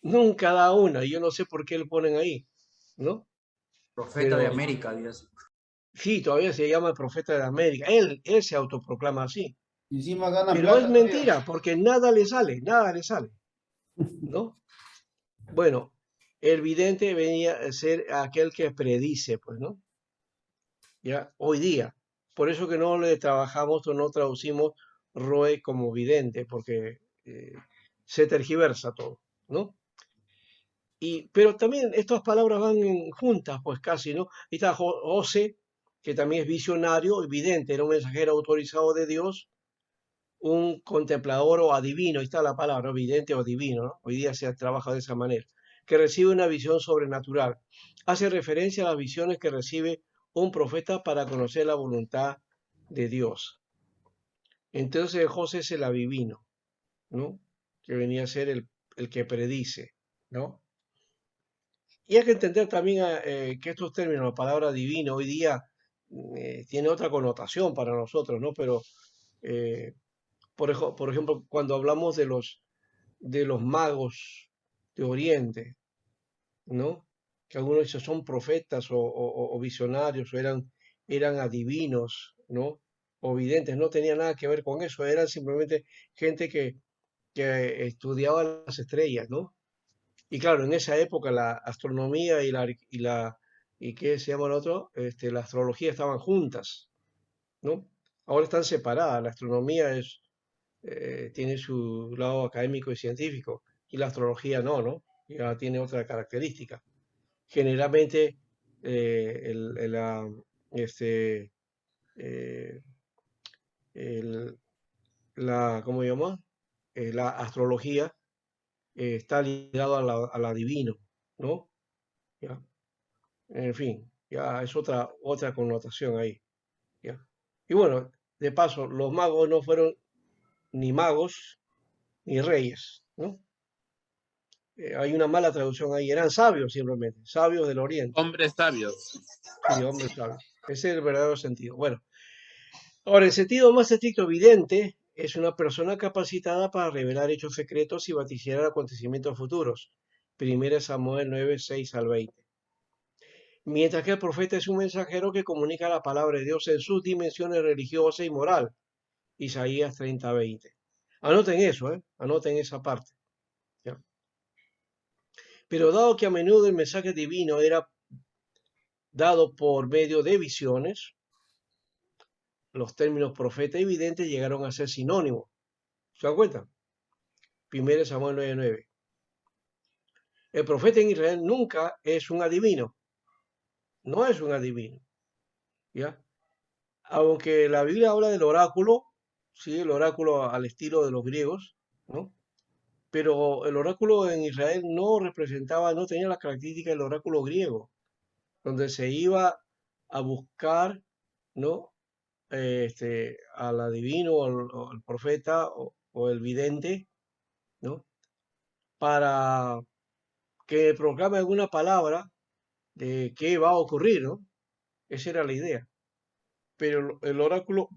Nunca da una. Yo no sé por qué lo ponen ahí, ¿no? Profeta de Pero América, Dios. sí, todavía se llama el profeta de América. Él se autoproclama así. Y encima gana Pero es plata todavía. mentira, porque nada le sale, ¿no? Bueno, el vidente venía a ser aquel que predice, pues, ¿no? Ya, hoy día. Por eso que no le trabajamos o no traducimos Roe como vidente, porque se tergiversa todo, ¿no? Pero también estas palabras van juntas, pues casi, ¿no? Ahí está José, que también es visionario y vidente, era un mensajero autorizado de Dios, un contemplador o adivino, ahí está la palabra, ¿no? Vidente o adivino, ¿no? Hoy día se trabaja de esa manera, que recibe una visión sobrenatural. Hace referencia a las visiones que recibe un profeta para conocer la voluntad de Dios. Entonces José es el adivino, ¿no? Que venía a ser el que predice, ¿no? Y hay que entender también que estos términos, la palabra divino, hoy día tiene otra connotación para nosotros, ¿no? Pero, eh, por ejemplo, cuando hablamos de los magos de Oriente, ¿no? Que algunos de ellos son profetas o visionarios o eran adivinos, ¿no? O videntes, no tenía nada que ver con eso, eran simplemente gente que estudiaba las estrellas, ¿no? Y claro, en esa época la astronomía y ¿qué se llama el otro? La astrología estaban juntas, ¿no? Ahora están separadas, la astronomía tiene su lado académico y científico, y la astrología no, ya tiene otra característica. Generalmente, el, el, ah, este, eh, el- ¿cómo se llama? La astrología está ligado al adivino, ¿no? ¿Ya? En fin, ya es otra connotación ahí, ¿ya? Y bueno, de paso, los magos no fueron ni magos ni reyes, ¿no? Hay una mala traducción ahí, eran sabios simplemente, sabios del Oriente, Hombres sabios. sí, hombres sabios. Ese es el verdadero sentido. Bueno, ahora, el sentido más estricto evidente es una persona capacitada para revelar hechos secretos y vaticinar acontecimientos futuros. 1 Samuel 9, 6 al 20. Mientras que el profeta es un mensajero que comunica la palabra de Dios en sus dimensiones religiosa y moral. Isaías 30, 20. Anoten eso, anoten esa parte. ¿Ya? Pero dado que a menudo el mensaje divino era dado por medio de visiones, los términos profeta y vidente llegaron a ser sinónimos. ¿Se dan cuenta? 1 Samuel 9:9. El profeta en Israel nunca es un adivino. No es un adivino. ¿Ya? Aunque la Biblia habla del oráculo, sí, el oráculo al estilo de los griegos, ¿no? Pero el oráculo en Israel no representaba, no tenía las características del oráculo griego, donde se iba a buscar, ¿no? Al adivino o al profeta o el vidente, ¿no? Para que proclame alguna palabra de qué va a ocurrir, ¿no? Esa era la idea. Pero el oráculo,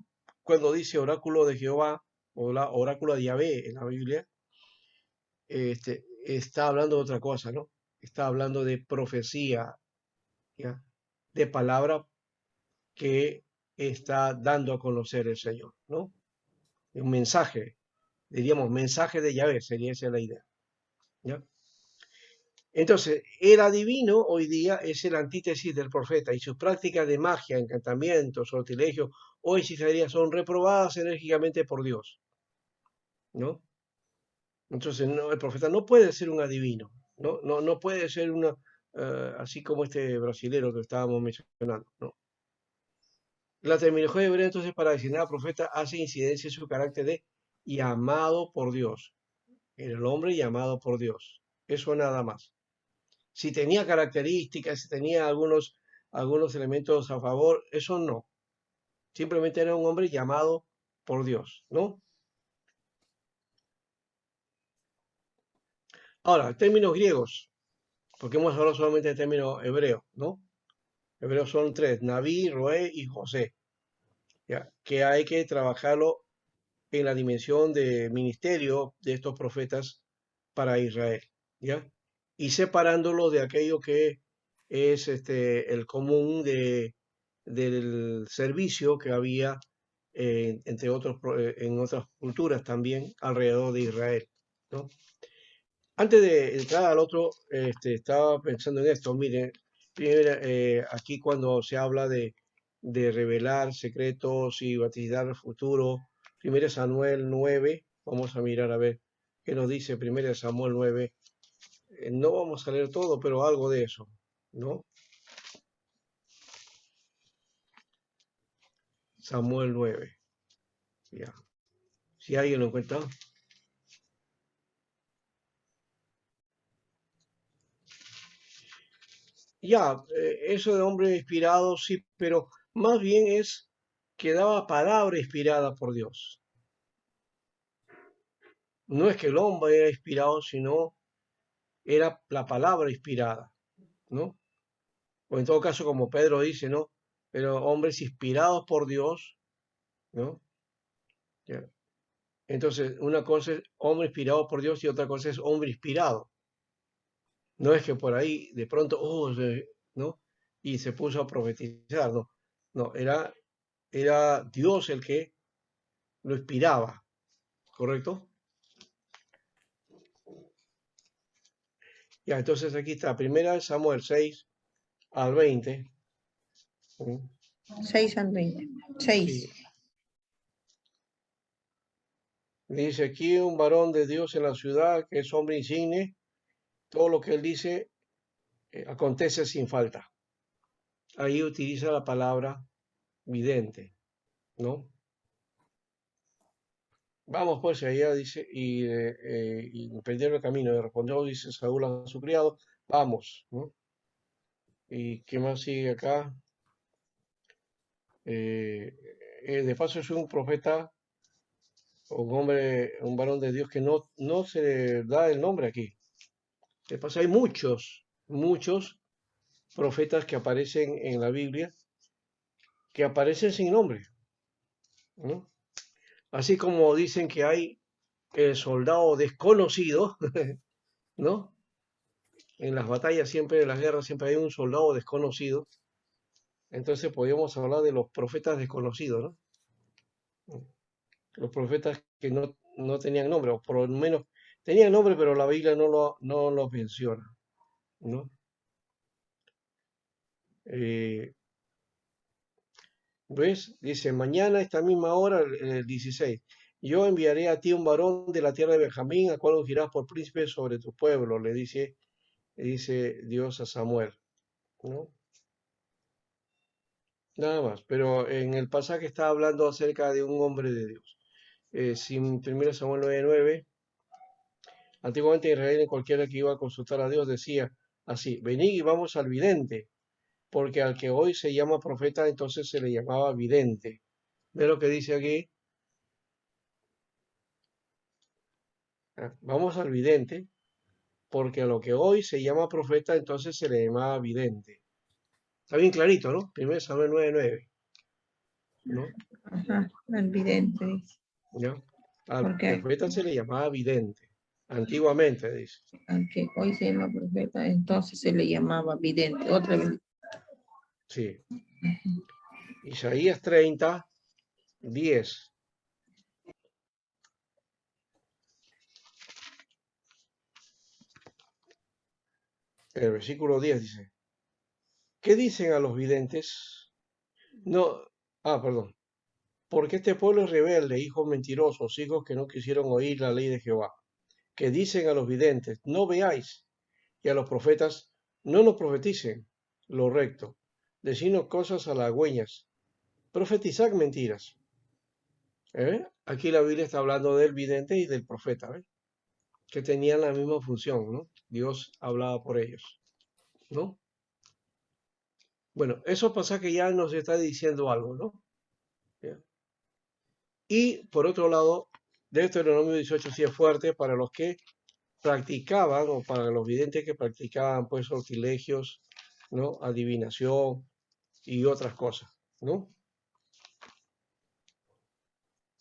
cuando dice oráculo de Jehová o la oráculo de Yahvé en la Biblia, está hablando de otra cosa, ¿no? Está hablando de profecía, ¿ya? De palabra que está dando a conocer el Señor, ¿no? Un mensaje, diríamos, mensaje de Yahvé, sería esa la idea, ¿ya? Entonces, el adivino hoy día es el antítesis del profeta y sus prácticas de magia, encantamiento, sortilegio o hechicería son reprobadas enérgicamente por Dios, ¿no? Entonces, el profeta no puede ser un adivino, no puede ser así como este brasilero que estábamos mencionando, ¿no? La terminología hebrea, entonces, para designar al profeta hace incidencia en su carácter de llamado por Dios. El hombre llamado por Dios. Eso nada más. Si tenía características, si tenía algunos elementos a favor, eso no. Simplemente era un hombre llamado por Dios, ¿no? Ahora, términos griegos, porque hemos hablado solamente de términos hebreos, ¿no? Hebreos son tres, Naví, Roé y José, ¿ya? Que hay que trabajarlo en la dimensión de ministerio de estos profetas para Israel, ¿ya? Y separándolo de aquello que es el común del servicio que había entre otros en otras culturas también alrededor de Israel, ¿no? Antes de entrar al otro, estaba pensando en esto. Miren, primero, aquí cuando se habla de revelar secretos y vaticinar el futuro, 1 Samuel 9, vamos a mirar a ver qué nos dice 1 Samuel 9. No vamos a leer todo, pero algo de eso, ¿no? Samuel 9, ya. Si alguien lo encuentra. Ya, eso de hombre inspirado, sí, pero más bien es que daba palabra inspirada por Dios. No es que el hombre era inspirado, sino era la palabra inspirada, ¿no? O en todo caso, como Pedro dice, ¿no? Pero hombres inspirados por Dios, ¿no? Ya. Entonces, una cosa es hombre inspirado por Dios y otra cosa es hombre inspirado. No es que por ahí de pronto, ¿no? Y se puso a profetizar, no. No, era Dios el que lo inspiraba, ¿correcto? Ya, entonces aquí está, 1 Samuel 6 al 20. 6 al 20. 6. Sí. Dice aquí un varón de Dios en la ciudad que es hombre insigne, todo lo que él dice acontece sin falta. Ahí utiliza la palabra vidente, ¿no? Vamos pues allá, dice, y emprendieron el camino. Y respondió, dice Saúl a su criado, vamos, ¿no? ¿Y qué más sigue acá? De paso es un profeta, un hombre, un varón de Dios que no se le da el nombre aquí. De paso hay muchos profetas que aparecen en la Biblia que aparecen sin nombre, ¿no? Así como dicen que hay el soldado desconocido, ¿no? En las batallas siempre, en las guerras siempre hay un soldado desconocido. Entonces podríamos hablar de los profetas desconocidos, ¿no? Los profetas que no tenían nombre, o por lo menos tenían nombre, pero la Biblia no los menciona, ¿no? ¿Ves? Dice, mañana a esta misma hora, el 16, yo enviaré a ti un varón de la tierra de Benjamín, al cual ungirás por príncipe sobre tu pueblo, le dice Dios a Samuel, ¿no? Nada más, pero en el pasaje está hablando acerca de un hombre de Dios. Sin 1 Samuel 9:9, antiguamente en Israel, en cualquiera que iba a consultar a Dios decía así, venid y vamos al vidente, porque al que hoy se llama profeta, entonces se le llamaba vidente. ¿Ve lo que dice aquí? Vamos al vidente, porque a lo que hoy se llama profeta, entonces se le llamaba vidente. Está bien clarito, ¿no? 1 Samuel 9:9, ¿no? Ajá, el vidente, dice. ¿Ya? Al Porque profeta se le llamaba vidente, antiguamente, dice. al que hoy se llama profeta, entonces se le llamaba vidente. Otra vez. Sí. Isaías 30:10. En el versículo 10 dice, ¿qué dicen a los videntes? No, perdón. Porque este pueblo es rebelde, hijos mentirosos, hijos que no quisieron oír la ley de Jehová. Que dicen a los videntes, no veáis, y a los profetas, no nos profeticen lo recto, decidnos cosas halagüeñas, profetizad mentiras. Aquí la Biblia está hablando del vidente y del profeta, que tenían la misma función, ¿no? Dios hablaba por ellos, ¿no? Bueno, esos pasajes ya nos está diciendo algo, ¿no? ¿Ya? Y por otro lado, Deuteronomio 18 sí es fuerte para los que practicaban, o para los videntes que practicaban, pues, sortilegios, ¿no? Adivinación y otras cosas, ¿no?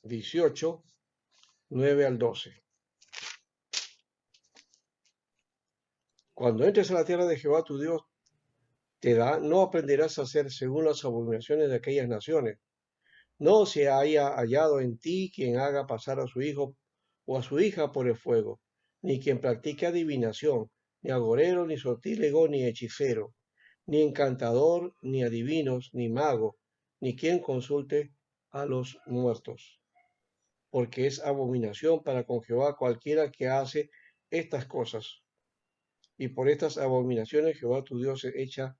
18, 9 al 12. Cuando entres a la tierra de Jehová tu Dios te da, no aprenderás a hacer según las abominaciones de aquellas naciones. No se haya hallado en ti quien haga pasar a su hijo o a su hija por el fuego, ni quien practique adivinación, ni agorero, ni sortílego, ni hechicero, ni encantador, ni adivinos, ni mago, ni quien consulte a los muertos. Porque es abominación para con Jehová cualquiera que hace estas cosas. Y por estas abominaciones Jehová tu Dios echa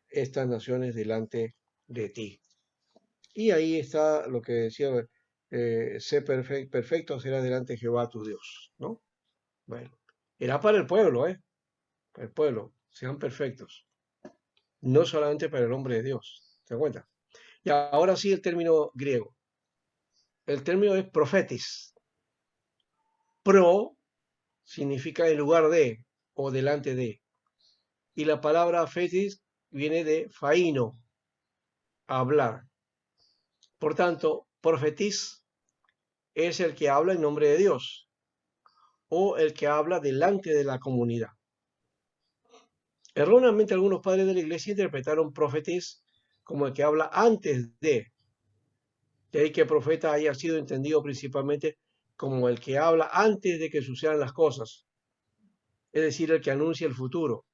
estas naciones delante de ti. Y ahí está lo que decía, sé perfecto será delante de Jehová tu Dios, ¿no? Bueno, era para el pueblo, para el pueblo, sean perfectos, no solamente para el hombre de Dios, ¿se dan cuenta? Y ahora sí el término griego. El término es profetis. Pro significa en lugar de o delante de. Y la palabra fetis viene de faino, hablar. Por tanto, profetis es el que habla en nombre de Dios o el que habla delante de la comunidad. Erróneamente algunos padres de la iglesia interpretaron profetis como el que habla antes de ahí que profeta haya sido entendido principalmente como el que habla antes de que sucedan las cosas, es decir, el que anuncia el futuro.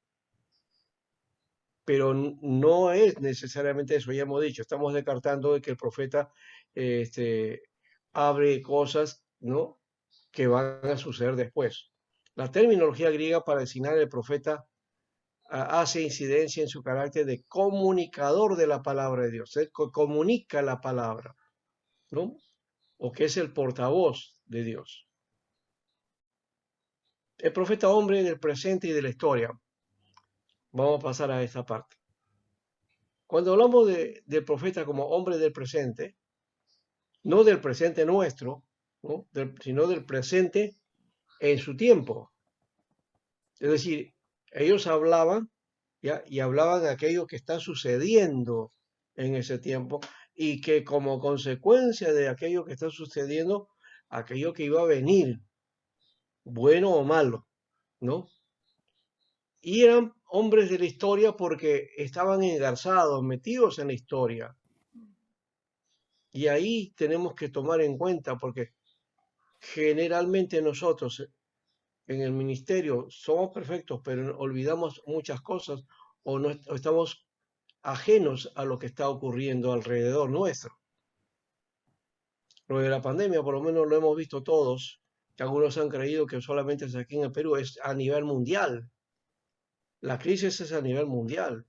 Pero no es necesariamente eso, ya hemos dicho, estamos descartando de que el profeta abre cosas, ¿no?, que van a suceder después. La terminología griega para designar al profeta hace incidencia en su carácter de comunicador de la palabra de Dios. Él comunica la palabra, ¿no? O que es el portavoz de Dios. El profeta hombre del presente y de la historia. Vamos a pasar a esta parte. Cuando hablamos del profeta como hombre del presente, no del presente nuestro, ¿no?, sino del presente en su tiempo. Es decir, ellos hablaban, ¿ya?, y hablaban de aquello que está sucediendo en ese tiempo y que como consecuencia de aquello que está sucediendo, aquello que iba a venir, bueno o malo, ¿no? Y eran hombres de la historia porque estaban engarzados, metidos en la historia. Y ahí tenemos que tomar en cuenta, porque generalmente nosotros en el ministerio somos perfectos, pero olvidamos muchas cosas o estamos ajenos a lo que está ocurriendo alrededor nuestro. Lo de la pandemia, por lo menos lo hemos visto todos, que algunos han creído que solamente es aquí en el Perú, es a nivel mundial. La crisis es a nivel mundial.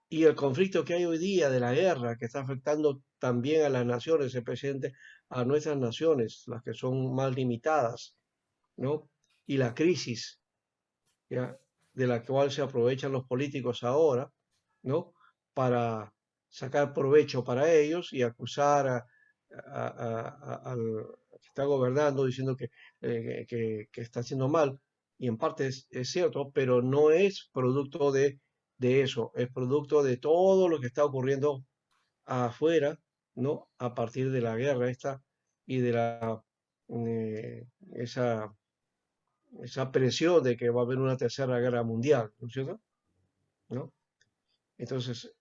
Y el conflicto que hay hoy día de la guerra, que está afectando también a las naciones, especialmente a nuestras naciones, las que son más limitadas, ¿no? Y la crisis, ¿ya?, de la cual se aprovechan los políticos ahora, ¿no?, para sacar provecho para ellos y acusar al que está gobernando diciendo que está haciendo mal. Y en parte es cierto, pero no es producto de eso, es producto de todo lo que está ocurriendo afuera, ¿no?, a partir de la guerra esta y de esa presión de que va a haber una tercera guerra mundial, ¿no es cierto? ¿No? Entonces,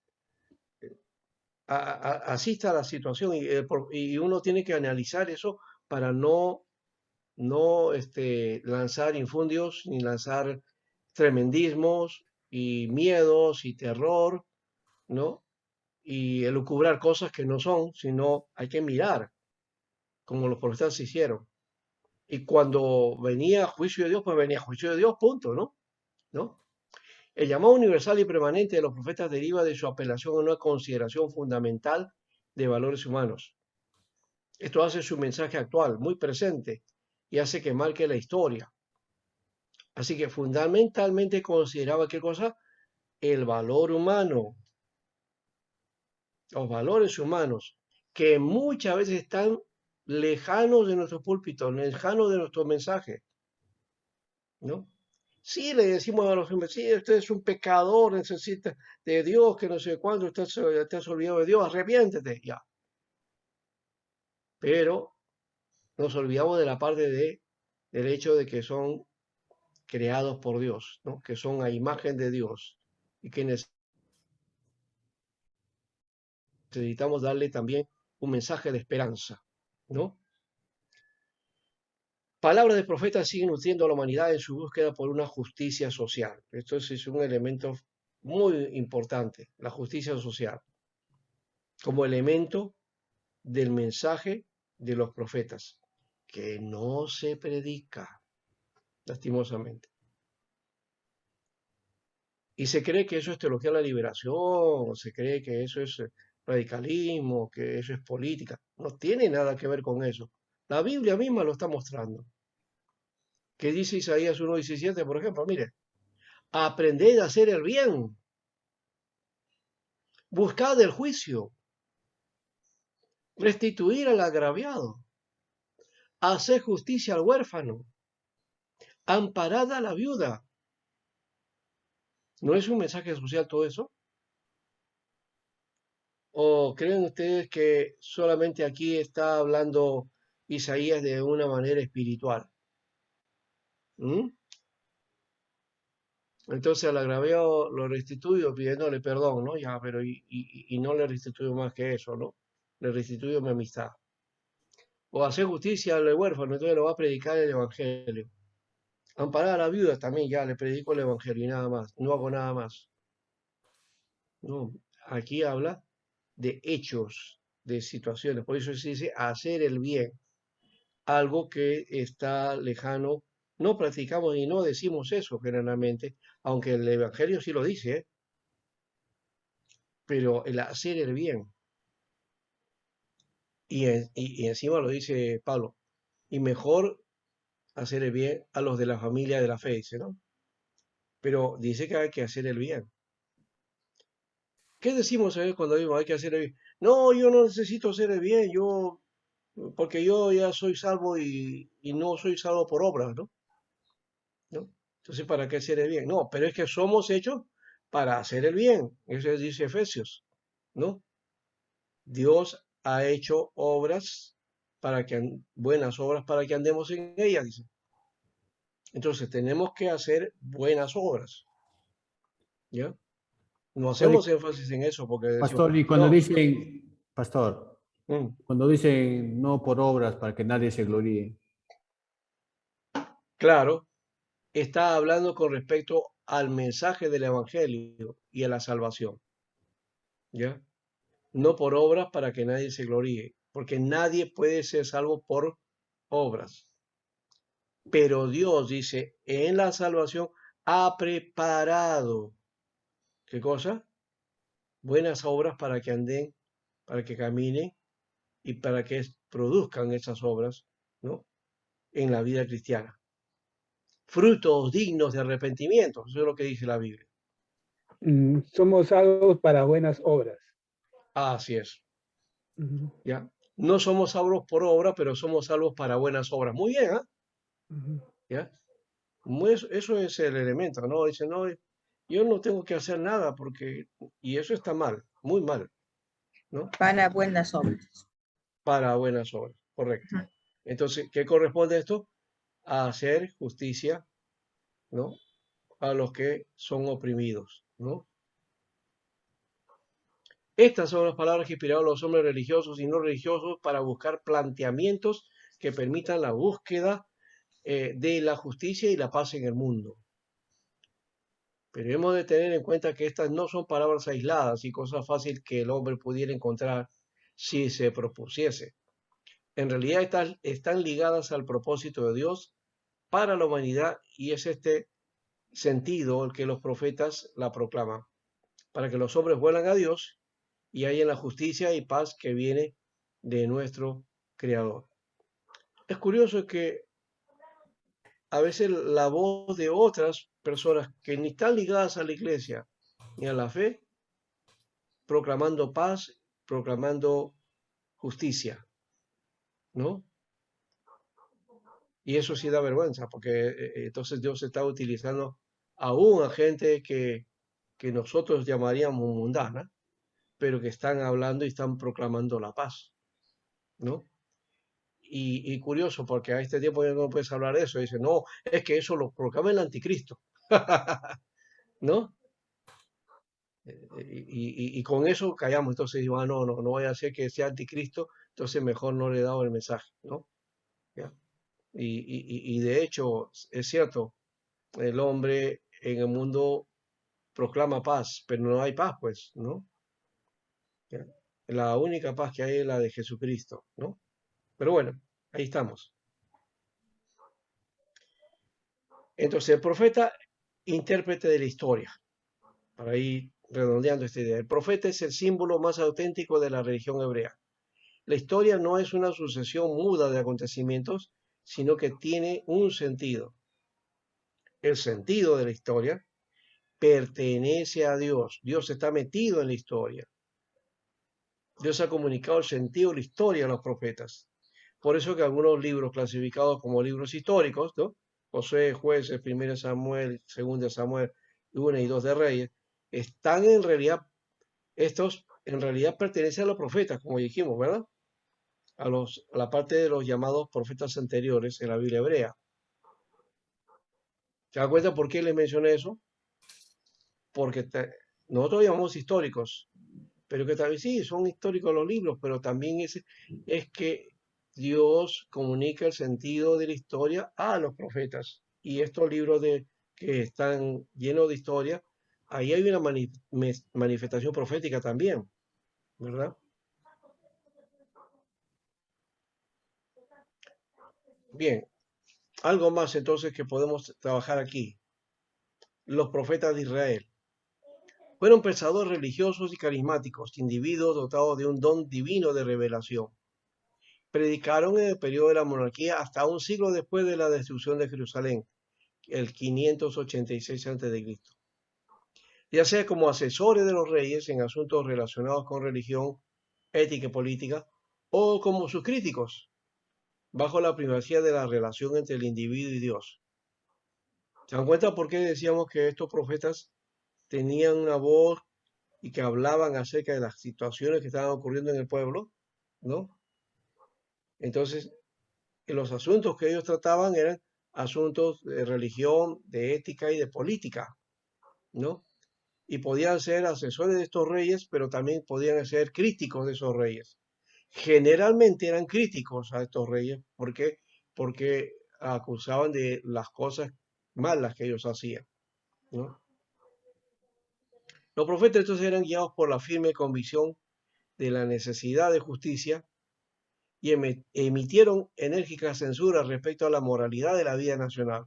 así está la situación y uno tiene que analizar eso para no lanzar infundios ni lanzar tremendismos y miedos y terror, ¿no? Y elucubrar cosas que no son, sino hay que mirar, como los profetas hicieron. Y cuando venía juicio de Dios, pues venía juicio de Dios, punto, ¿no? ¿No? El llamado universal y permanente de los profetas deriva de su apelación a una consideración fundamental de valores humanos. Esto hace su mensaje actual, muy presente, y hace que marque la historia. Así que fundamentalmente consideraba qué cosa? El valor humano, los valores humanos, que muchas veces están lejanos de nuestro púlpito, lejanos de nuestro mensaje, ¿no? Sí le decimos a los hombres, sí, usted es un pecador, necesita de Dios, que no sé cuándo, estás olvidado de Dios, arrepiéntete, ya. Pero nos olvidamos de la parte del hecho de que son creados por Dios, ¿no? Que son a imagen de Dios y que necesitamos darle también un mensaje de esperanza, ¿no? Palabras de profetas siguen nutriendo a la humanidad en su búsqueda por una justicia social. Esto es un elemento muy importante, la justicia social, como elemento del mensaje de los profetas, que no se predica, lastimosamente. Y se cree que eso es teología de la liberación, se cree que eso es radicalismo, que eso es política. No tiene nada que ver con eso. La Biblia misma lo está mostrando. ¿Qué dice Isaías 1:17, por ejemplo? Mire, aprended a hacer el bien, buscad el juicio, restituir al agraviado, hacer justicia al huérfano, amparad a la viuda. ¿No es un mensaje social todo eso? ¿O creen ustedes que solamente aquí está hablando Isaías de una manera espiritual? ¿Mm? Entonces al agraviado lo restituyo pidiéndole perdón, ¿no? Ya, pero y no le restituyo más que eso, ¿no? Le restituyo mi amistad. O hacer justicia al huérfano, entonces lo va a predicar el evangelio. Amparar a la viuda también, ya, le predico el evangelio y nada más, no hago nada más. No, aquí habla de hechos, de situaciones, por eso se dice hacer el bien, algo que está lejano. No practicamos y no decimos eso generalmente, aunque el evangelio sí lo dice, ¿eh? Pero el hacer el bien, y encima lo dice Pablo, y mejor hacer el bien a los de la familia de la fe, dice, ¿no? Pero dice que hay que hacer el bien. ¿Qué decimos cuando digo hay que hacer el bien? No, yo no necesito hacer el bien, porque yo ya soy salvo y no soy salvo por obras, ¿no? ¿No? Entonces, ¿para qué hacer el bien? No, pero es que somos hechos para hacer el bien. Eso dice Efesios, ¿no? Dios ha hecho obras buenas obras para que andemos en ellas, dice. Entonces, tenemos que hacer buenas obras, ¿ya? No hacemos énfasis en eso porque decimos, Pastor, y cuando no, dicen, pastor, mm, cuando dicen no por obras para que nadie se gloríe, claro, está hablando con respecto al mensaje del Evangelio y a la salvación, ¿ya? No por obras para que nadie se gloríe, porque nadie puede ser salvo por obras. Pero Dios dice, en la salvación ha preparado, ¿qué cosa? Buenas obras para que anden, para que caminen y para que produzcan esas obras, ¿no? En la vida cristiana. Frutos dignos de arrepentimiento, eso es lo que dice la Biblia. Somos salvos para buenas obras. Así es, Ujú, ¿ya? No somos salvos por obra, pero somos salvos para buenas obras. Muy bien, ¿ah? ujú. ¿Ya? Eso es el elemento, ¿no? Dice, no, yo no tengo que hacer nada porque, y eso está mal, muy mal, ¿no? Para buenas obras. Para buenas obras, correcto. Ujú. Entonces, ¿qué corresponde a esto? A hacer justicia, ¿no? A los que son oprimidos, ¿no? Estas son las palabras que inspiraron a los hombres religiosos y no religiosos para buscar planteamientos que permitan la búsqueda de la justicia y la paz en el mundo. Pero hemos de tener en cuenta que estas no son palabras aisladas y cosas fáciles que el hombre pudiera encontrar si se propusiese. En realidad están ligadas al propósito de Dios para la humanidad y es este sentido el que los profetas la proclaman, para que los hombres vuelan a Dios y hayan la justicia y paz que viene de nuestro Creador. Es curioso que a veces la voz de otras personas que ni están ligadas a la iglesia ni a la fe, proclamando paz, proclamando justicia, ¿no? Y eso sí da vergüenza, porque entonces Dios está utilizando aún a gente que nosotros llamaríamos mundana, pero que están hablando y están proclamando la paz, ¿no? Y curioso, porque a este tiempo ya no puedes hablar de eso. Dice, no, es que eso lo proclama el anticristo, ¿no? Y con eso callamos. Entonces digo, no voy a hacer que sea anticristo, entonces mejor no le he dado el mensaje, ¿no? ¿Ya? Y de hecho, es cierto, el hombre en el mundo proclama paz, pero no hay paz, pues, ¿no? ¿Ya? La única paz que hay es la de Jesucristo, ¿no? Pero bueno, ahí estamos. Entonces, el profeta, intérprete de la historia, para ir redondeando esta idea. El profeta es el símbolo más auténtico de la religión hebrea. La historia no es una sucesión muda de acontecimientos, sino que tiene un sentido. El sentido de la historia pertenece a Dios. Dios está metido en la historia. Dios ha comunicado el sentido de la historia a los profetas. Por eso que algunos libros clasificados como libros históricos, ¿no? Josué, Jueces, 1 Samuel, 2 Samuel, 1 y 2 de Reyes, están en realidad, estos en realidad pertenecen a los profetas, como dijimos, ¿verdad? A la parte de los llamados profetas anteriores en la Biblia hebrea. ¿Se dan cuenta por qué les mencioné eso? Porque nosotros llamamos históricos, pero que tal vez sí, son históricos los libros, pero también es que Dios comunica el sentido de la historia a los profetas. Y estos libros que están llenos de historia, ahí hay una manifestación profética también, ¿verdad? Bien, algo más entonces que podemos trabajar aquí. Los profetas de Israel. Fueron pensadores religiosos y carismáticos, individuos dotados de un don divino de revelación. Predicaron en el periodo de la monarquía hasta un siglo después de la destrucción de Jerusalén, el 586 a.C., ya sea como asesores de los reyes en asuntos relacionados con religión, ética y política, o como sus críticos, bajo la primacía de la relación entre el individuo y Dios. ¿Se dan cuenta por qué decíamos que estos profetas tenían una voz y que hablaban acerca de las situaciones que estaban ocurriendo en el pueblo? ¿No? Entonces, los asuntos que ellos trataban eran asuntos de religión, de ética y de política, ¿no? Y podían ser asesores de estos reyes, pero también podían ser críticos de esos reyes. Generalmente eran críticos a estos reyes, ¿por qué? Porque acusaban de las cosas malas que ellos hacían, ¿no? Los profetas entonces eran guiados por la firme convicción de la necesidad de justicia y emitieron enérgica censura respecto a la moralidad de la vida nacional.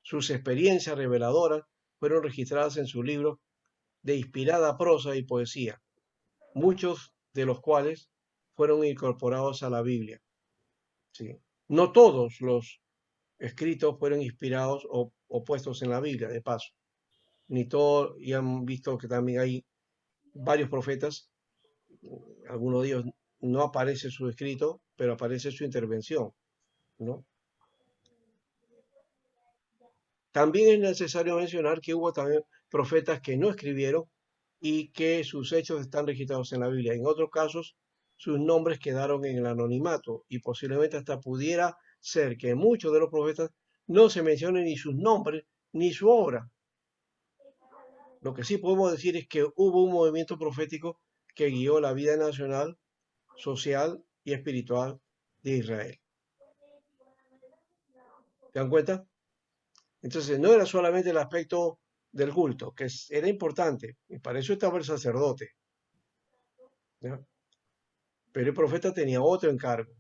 Sus experiencias reveladoras fueron registradas en sus libros de inspirada prosa y poesía, muchos de los cuales fueron incorporados a la Biblia. ¿Sí? No todos los escritos fueron inspirados o puestos en la Biblia, de paso. Ni todos, y han visto que también hay varios profetas, algunos de ellos no aparece su escrito, pero aparece su intervención, ¿no? También es necesario mencionar que hubo también profetas que no escribieron y que sus hechos están registrados en la Biblia. En otros casos, sus nombres quedaron en el anonimato y posiblemente hasta pudiera ser que en muchos de los profetas no se mencionen ni sus nombres ni su obra. Lo que sí podemos decir es que hubo un movimiento profético que guió la vida nacional, social y espiritual de Israel. ¿Se dan cuenta? Entonces, no era solamente el aspecto del culto, que era importante, y para eso estaba el sacerdote, ¿ya? Pero el profeta tenía otro encargo,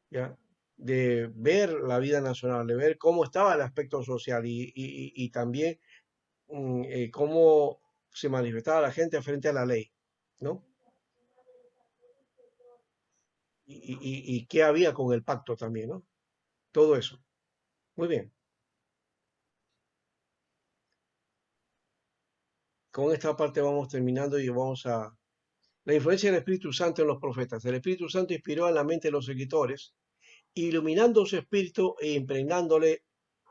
¿ya? De ver la vida nacional, de ver cómo estaba el aspecto social y también cómo se manifestaba la gente frente a la ley, ¿no? Y qué había con el pacto también, ¿no? Todo eso. Muy bien. Con esta parte vamos terminando y vamos a... La influencia del Espíritu Santo en los profetas. El Espíritu Santo inspiró en la mente de los seguidores, iluminando su espíritu e impregnándole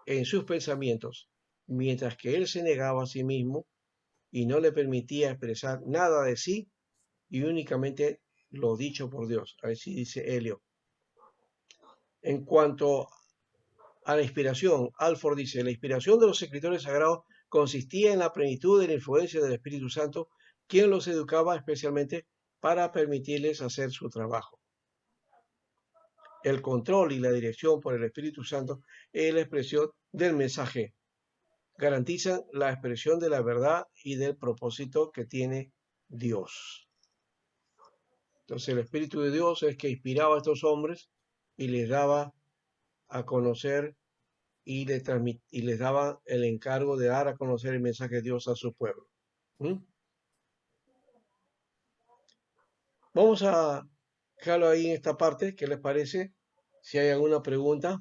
en sus pensamientos, mientras que él se negaba a sí mismo y no le permitía expresar nada de sí y únicamente lo dicho por Dios. Así dice Helio. En cuanto a la inspiración, Alford dice, la inspiración de los escritores sagrados consistía en la plenitud de la influencia del Espíritu Santo, quien los educaba especialmente para permitirles hacer su trabajo. El control y la dirección por el Espíritu Santo es la expresión del mensaje. Garantizan la expresión de la verdad y del propósito que tiene Dios. Entonces el Espíritu de Dios es que inspiraba a estos hombres y les daba a conocer y les daba el encargo de dar a conocer el mensaje de Dios a su pueblo. Vamos a dejarlo ahí en esta parte. ¿Qué les parece? Si hay alguna pregunta.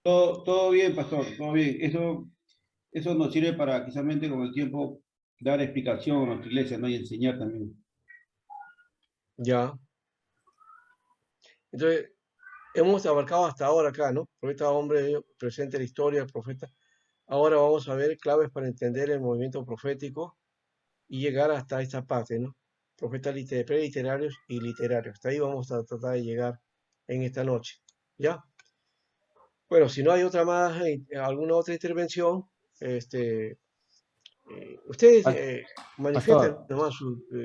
Todo bien, pastor, todo bien. Eso nos sirve para, precisamente con el tiempo, dar explicación a nuestra iglesia, ¿no? Y enseñar también. Ya. Entonces, hemos abarcado hasta ahora acá, ¿no? Profeta hombre presente en la historia, el profeta. Ahora vamos a ver claves para entender el movimiento profético y llegar hasta esta parte, ¿no? Profetas preliterarios y literarios. Hasta ahí vamos a tratar de llegar en esta noche. ¿Ya? Bueno, si no hay otra más, alguna otra intervención, ustedes manifiesten Pastor, nomás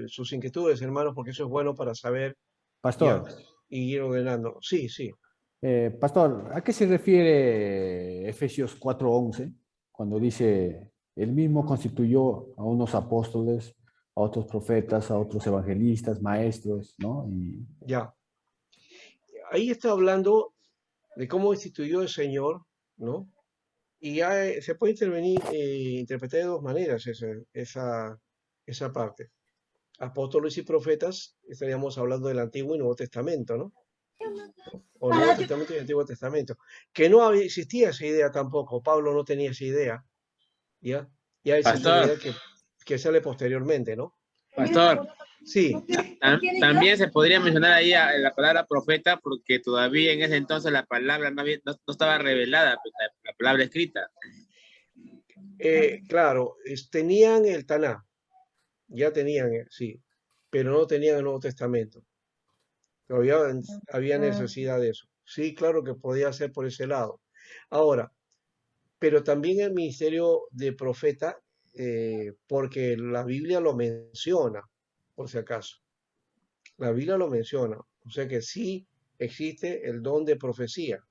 sus inquietudes, hermanos, porque eso es bueno para saber ya pastor, y ir ordenando. Sí, sí. pastor, ¿a qué se refiere Efesios 4:11 cuando dice, él mismo constituyó a unos apóstoles, a otros profetas, a otros evangelistas, maestros, ¿no? Y Ya. Ahí está hablando de cómo instituyó el Señor, ¿no? Y ya se puede interpretar de dos maneras esa parte. Apóstoles y profetas, estaríamos hablando del Antiguo y Nuevo Testamento, ¿no? O Nuevo Testamento y Antiguo Testamento. Que no existía esa idea tampoco. Pablo no tenía esa idea, ¿ya? Ya esa es una Pastor, idea que sale posteriormente, ¿no? pastor, Sí, también se podría mencionar ahí la palabra profeta porque todavía en ese entonces la palabra no estaba revelada, pues, la palabra escrita. claro, tenían el Taná, ya tenían, sí, pero no tenían el Nuevo Testamento. Todavía había necesidad de eso. Sí, claro que podía ser por ese lado. Ahora, pero también el ministerio de profeta, porque la Biblia lo menciona, por si acaso. La Biblia lo menciona. O sea que sí existe el don de profecía.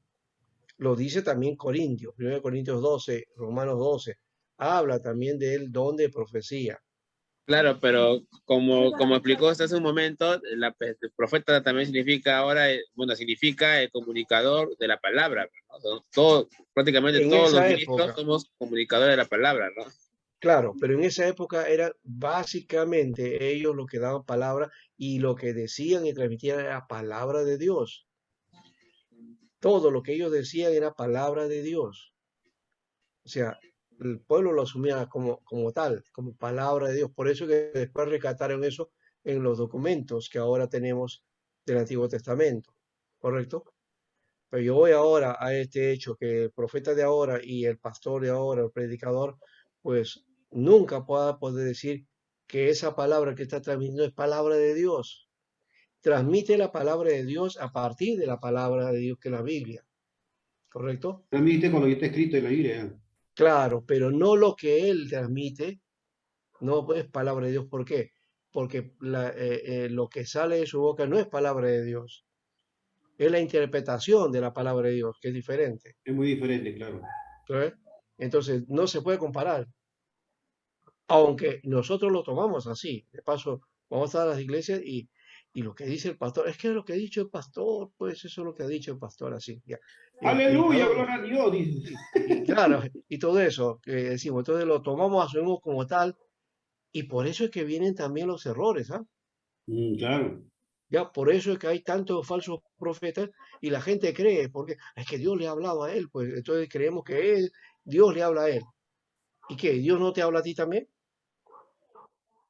Lo dice también Corintios, 1 Corintios 12, Romanos 12. Habla también del don de profecía. Claro, pero como explicó hasta hace un momento, el profeta también significa ahora, bueno, significa el comunicador de la palabra, ¿no? Prácticamente En todos los esa ministros época, somos comunicadores de la palabra, ¿no? claro, pero en esa época era básicamente ellos los que daban palabra y lo que decían y transmitían era palabra de Dios. Todo lo que ellos decían era palabra de Dios. O sea, el pueblo lo asumía como tal, como palabra de Dios. Por eso que después rescataron eso en los documentos que ahora tenemos del Antiguo Testamento. ¿Correcto? Pero yo voy ahora a este hecho que el profeta de ahora y el pastor de ahora, el predicador, pues nunca pueda poder decir que esa palabra que está transmitiendo es palabra de Dios. Transmite la palabra de Dios a partir de la palabra de Dios que es la Biblia. ¿Correcto? Transmite con lo que está escrito en la Biblia. Claro, pero no lo que él transmite, no es palabra de Dios. ¿Por qué? porque lo que sale de su boca no es palabra de Dios, es la interpretación de la palabra de Dios, que es diferente. Es muy diferente, claro. ¿Sabes? Entonces, no se puede comparar, aunque nosotros lo tomamos así. De paso, vamos a las iglesias y lo que dice el pastor, es que lo que ha dicho el pastor, pues eso es lo que ha dicho el pastor, así. Ya. El Aleluya, predicador, gloria a Dios, dice. y claro, y todo eso que decimos, entonces lo tomamos, asumimos como tal, y por eso es que vienen también los errores, ¿ah? Claro. Ya, por eso es que hay tantos falsos profetas y la gente cree, porque es que Dios le ha hablado a él, pues entonces creemos que Dios le habla a él. ¿Y qué? ¿Dios no te habla a ti también?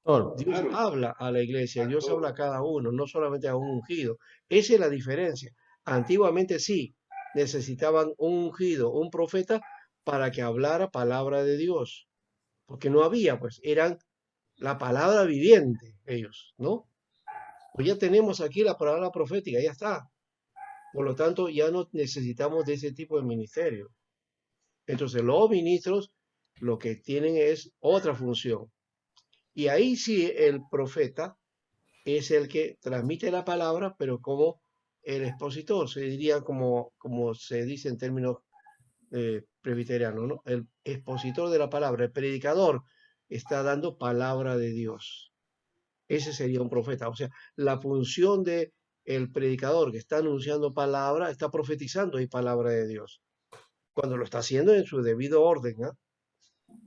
Pastor, Dios Claro. habla a la iglesia, Dios habla a Pastor. cada uno, no solamente a un ungido. Esa es la diferencia. Antiguamente sí, necesitaban un ungido, un profeta, para que hablara palabra de Dios, porque no había, pues eran la palabra viviente ellos, ¿no? Pues ya tenemos aquí la palabra profética, ya está. Por lo tanto, ya no necesitamos de ese tipo de ministerio. Entonces, los ministros lo que tienen es otra función. Y ahí sí el profeta es el que transmite la palabra, pero como el expositor, se diría como se dice en términos presbiterianos, ¿no? El expositor de la palabra, el predicador, está dando palabra de Dios. Ese sería un profeta. O sea, la función de el predicador que está anunciando palabra, está profetizando y palabra de Dios. Cuando lo está haciendo en su debido orden, ¿ah?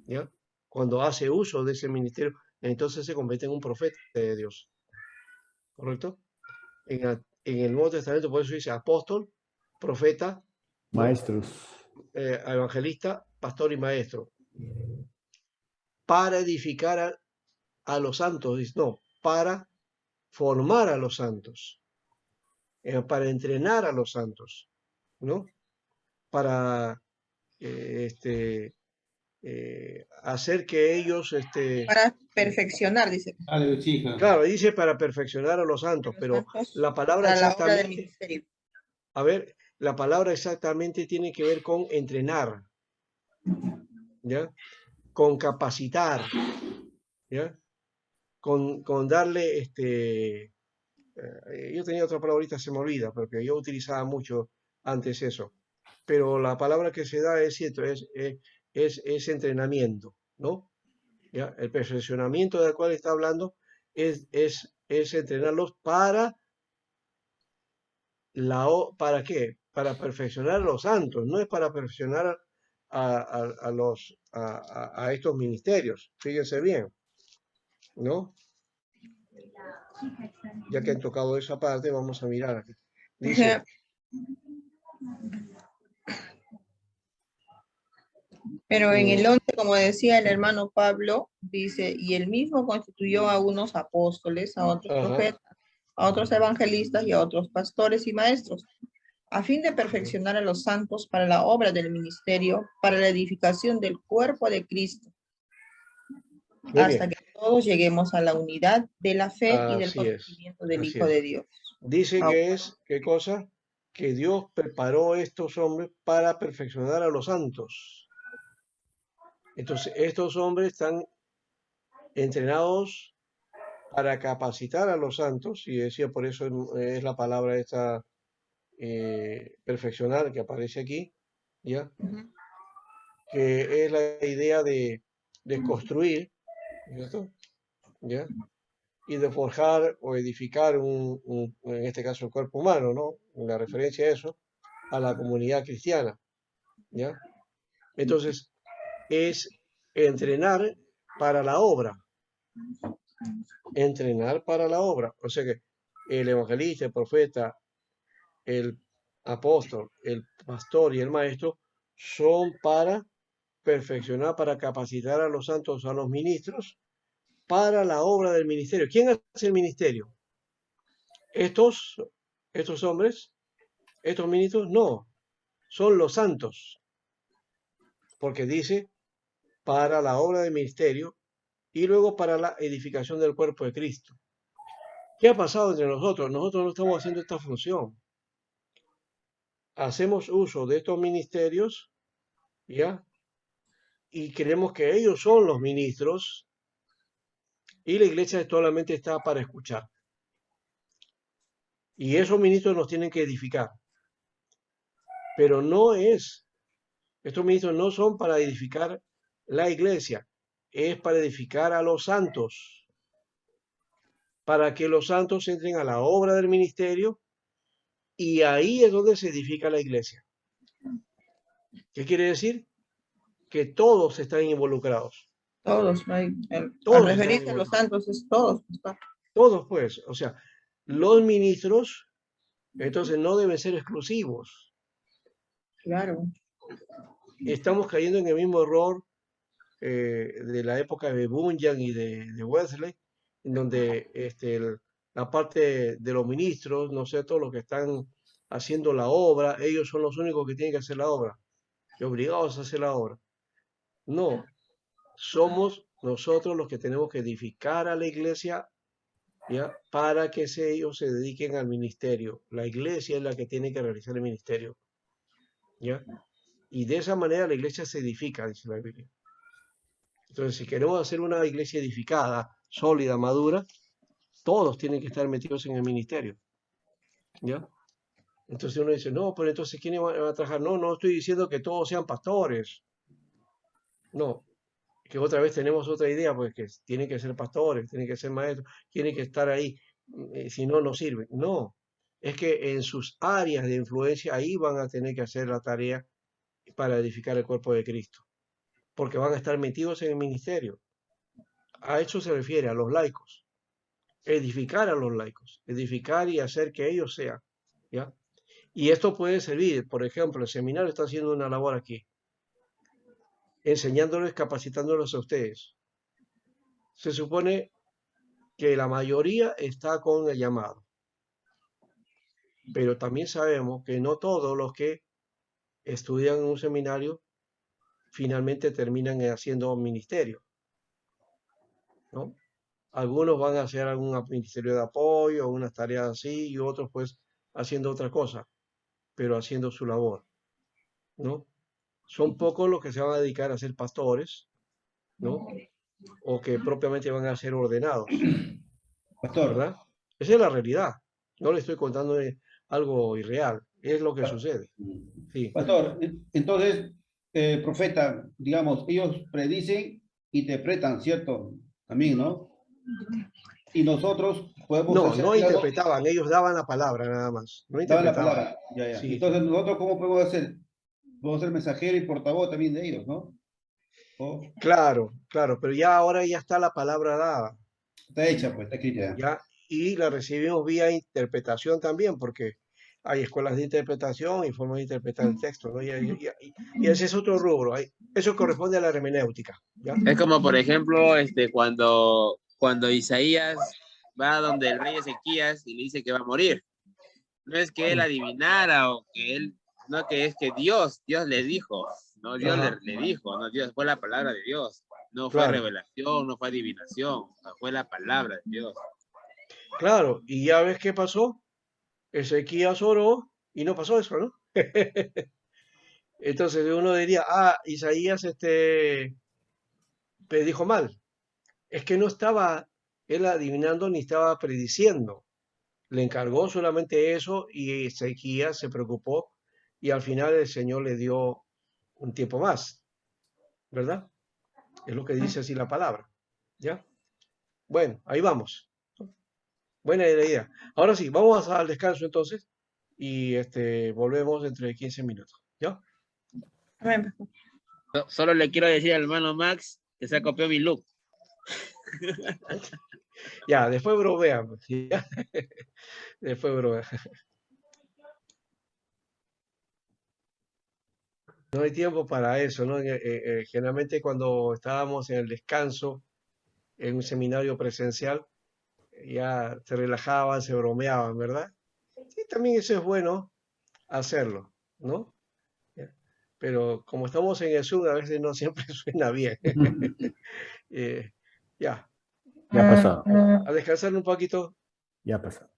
¿Ya? Cuando hace uso de ese ministerio, entonces se convierte en un profeta de Dios. ¿Correcto? En el Nuevo Testamento, por eso dice apóstol, profeta, ¿no? maestros. Evangelista, pastor y maestro. Para edificar a los santos, dice, no, para formar a los santos, para entrenar a los santos, ¿no? Para hacer que ellos, Para perfeccionar, dice, Aleluya, chica. claro, dice para perfeccionar a los a santos, los pero santos la palabra para la obra del exactamente, ministerio. a ver, la palabra exactamente tiene que ver con entrenar, ¿ya? Con capacitar, ¿ya? Con darle, yo tenía otra palabra, ahorita se me olvida, porque yo utilizaba mucho antes eso, pero la palabra que se da es cierto, es entrenamiento, ¿no? ¿Ya? El perfeccionamiento del cual está hablando es entrenarlos para ¿para qué? Para perfeccionar a los santos, no es para perfeccionar a estos ministerios. Fíjense bien, ¿no? Ya que han tocado esa parte, vamos a mirar aquí. Dice, Pero en el 11, como decía el hermano Pablo, dice, y él mismo constituyó a unos apóstoles, a otros ajá, profetas, a otros evangelistas y a otros pastores y maestros, a fin de perfeccionar a los santos para la obra del ministerio, para la edificación del cuerpo de Cristo, muy hasta bien, que todos lleguemos a la unidad de la fe y del así es, conocimiento del así Hijo de es. Dios. Dice Ah, que es, ¿qué cosa? Que Dios preparó a estos hombres para perfeccionar a los santos. Entonces, estos hombres están entrenados para capacitar a los santos, y decía por eso es la palabra esta perfeccionar que aparece aquí, ¿ya? ujú. Que es la idea de construir, ¿cierto? ¿Ya? Y de forjar o edificar en este caso el cuerpo humano, ¿no? La referencia a eso, a la comunidad cristiana, ¿ya? Entonces, es entrenar para la obra, entrenar para la obra. O sea que el evangelista, el profeta, el apóstol, el pastor y el maestro son para perfeccionar, para capacitar a los santos, a los ministros, para la obra del ministerio. ¿Quién hace el ministerio? Estos, estos hombres, estos ministros, no, son los santos, porque dice para la obra del ministerio y luego para la edificación del cuerpo de Cristo. ¿Qué ha pasado entre nosotros? Nosotros no estamos haciendo esta función. Hacemos uso de estos ministerios, ¿ya? Y creemos que ellos son los ministros Y la iglesia solamente está para escuchar. Y esos ministros nos tienen que edificar. Pero estos ministros no son para edificar la iglesia, es para edificar a los santos, para que los santos entren a la obra del ministerio, y ahí es donde se edifica la iglesia. ¿Qué quiere decir? Que todos están involucrados. Todos, no hay, Todos al están referirse a los involucrados. santos es todos. Está. Todos, pues. O sea, los ministros, entonces, no deben ser exclusivos. Claro. Estamos cayendo en el mismo error de la época de Bunyan y de Wesley, en donde la parte de los ministros, no sé, todos los que están haciendo la obra, ellos son los únicos que tienen que hacer la obra, y obligados a hacer la obra. No, somos nosotros los que tenemos que edificar a la iglesia, ¿ya? Para que ellos se dediquen al ministerio. La iglesia es la que tiene que realizar el ministerio, ¿ya? Y de esa manera la iglesia se edifica, dice la Biblia. Entonces, si queremos hacer una iglesia edificada, sólida, madura, todos tienen que estar metidos en el ministerio, ¿ya? Entonces uno dice, no, pero entonces, ¿quiénes van a trabajar? No, no estoy diciendo que todos sean pastores. No, que otra vez tenemos otra idea, pues que tienen que ser pastores, tienen que ser maestros, tienen que estar ahí, si no, no sirven. No, es que en sus áreas de influencia, ahí van a tener que hacer la tarea para edificar el cuerpo de Cristo, porque van a estar metidos en el ministerio. A eso se refiere, a los laicos. Edificar a los laicos, edificar y hacer que ellos sean, ¿ya? Y esto puede servir, por ejemplo, el seminario está haciendo una labor aquí, enseñándoles, capacitándolos a ustedes. Se supone que la mayoría está con el llamado, pero también sabemos que no todos los que estudian en un seminario finalmente terminan haciendo ministerio, ¿no? Algunos van a hacer algún ministerio de apoyo, unas tareas así, y otros pues haciendo otra cosa, pero haciendo su labor, ¿no? Son pocos los que se van a dedicar a ser pastores, ¿no? O que propiamente van a ser ordenados, Pastor, ¿verdad? Esa es la realidad. No le estoy contando algo irreal, es lo que sucede. Sí, pastor, entonces, profeta, digamos, ellos predicen, interpretan, ¿cierto? También, ¿no? Y nosotros podemos no, hacer, no digamos, interpretaban, ellos daban la palabra nada más, no daban la interpretaban. palabra. Ya, ya. Sí, Entonces, nosotros, ¿cómo podemos hacer? Podemos ser mensajero y portavoz también de ellos, ¿no? ¿O? claro, claro, pero ya ahora ya está la palabra dada, Está hecha, pues, está escrita ya. ¿ya? Y la recibimos vía interpretación también, porque hay escuelas de interpretación y formas de interpretar el texto, ¿no? Y ese es otro rubro, eso corresponde a la hermenéutica, ¿ya? Es como, por ejemplo, cuando Isaías va donde el rey Ezequías y le dice que va a morir. No es que él adivinara o que él, no, que es que Dios le dijo, no, Dios Ajá. le dijo, no, Dios fue la palabra de Dios, no fue Claro. revelación, no fue adivinación, fue la palabra de Dios. Claro, y ya ves qué pasó. Ezequías oró y no pasó eso, ¿no? Entonces uno diría, Isaías predijo mal. Es que no estaba él adivinando ni estaba prediciendo. Le encargó solamente eso y Ezequías se preocupó y al final el Señor le dio un tiempo más, ¿verdad? Es lo que dice así la palabra, ¿ya? Bueno, ahí vamos. Buena idea. Ahora sí, vamos al descanso entonces y volvemos dentro de 15 minutos, ¿ya? Amén. Solo le quiero decir al hermano Max que se copió mi look. Ya, después bromeamos. ¿Ya? Después bromeamos. No hay tiempo para eso, ¿no? Generalmente cuando estábamos en el descanso, en un seminario presencial, ya se relajaban, se bromeaban, ¿verdad? Sí, también eso es bueno hacerlo, ¿no? Ya. Pero como estamos en el Zoom, a veces no siempre suena bien. Ya, Ya ha pasado. a descansar un poquito. Ya ha pasado.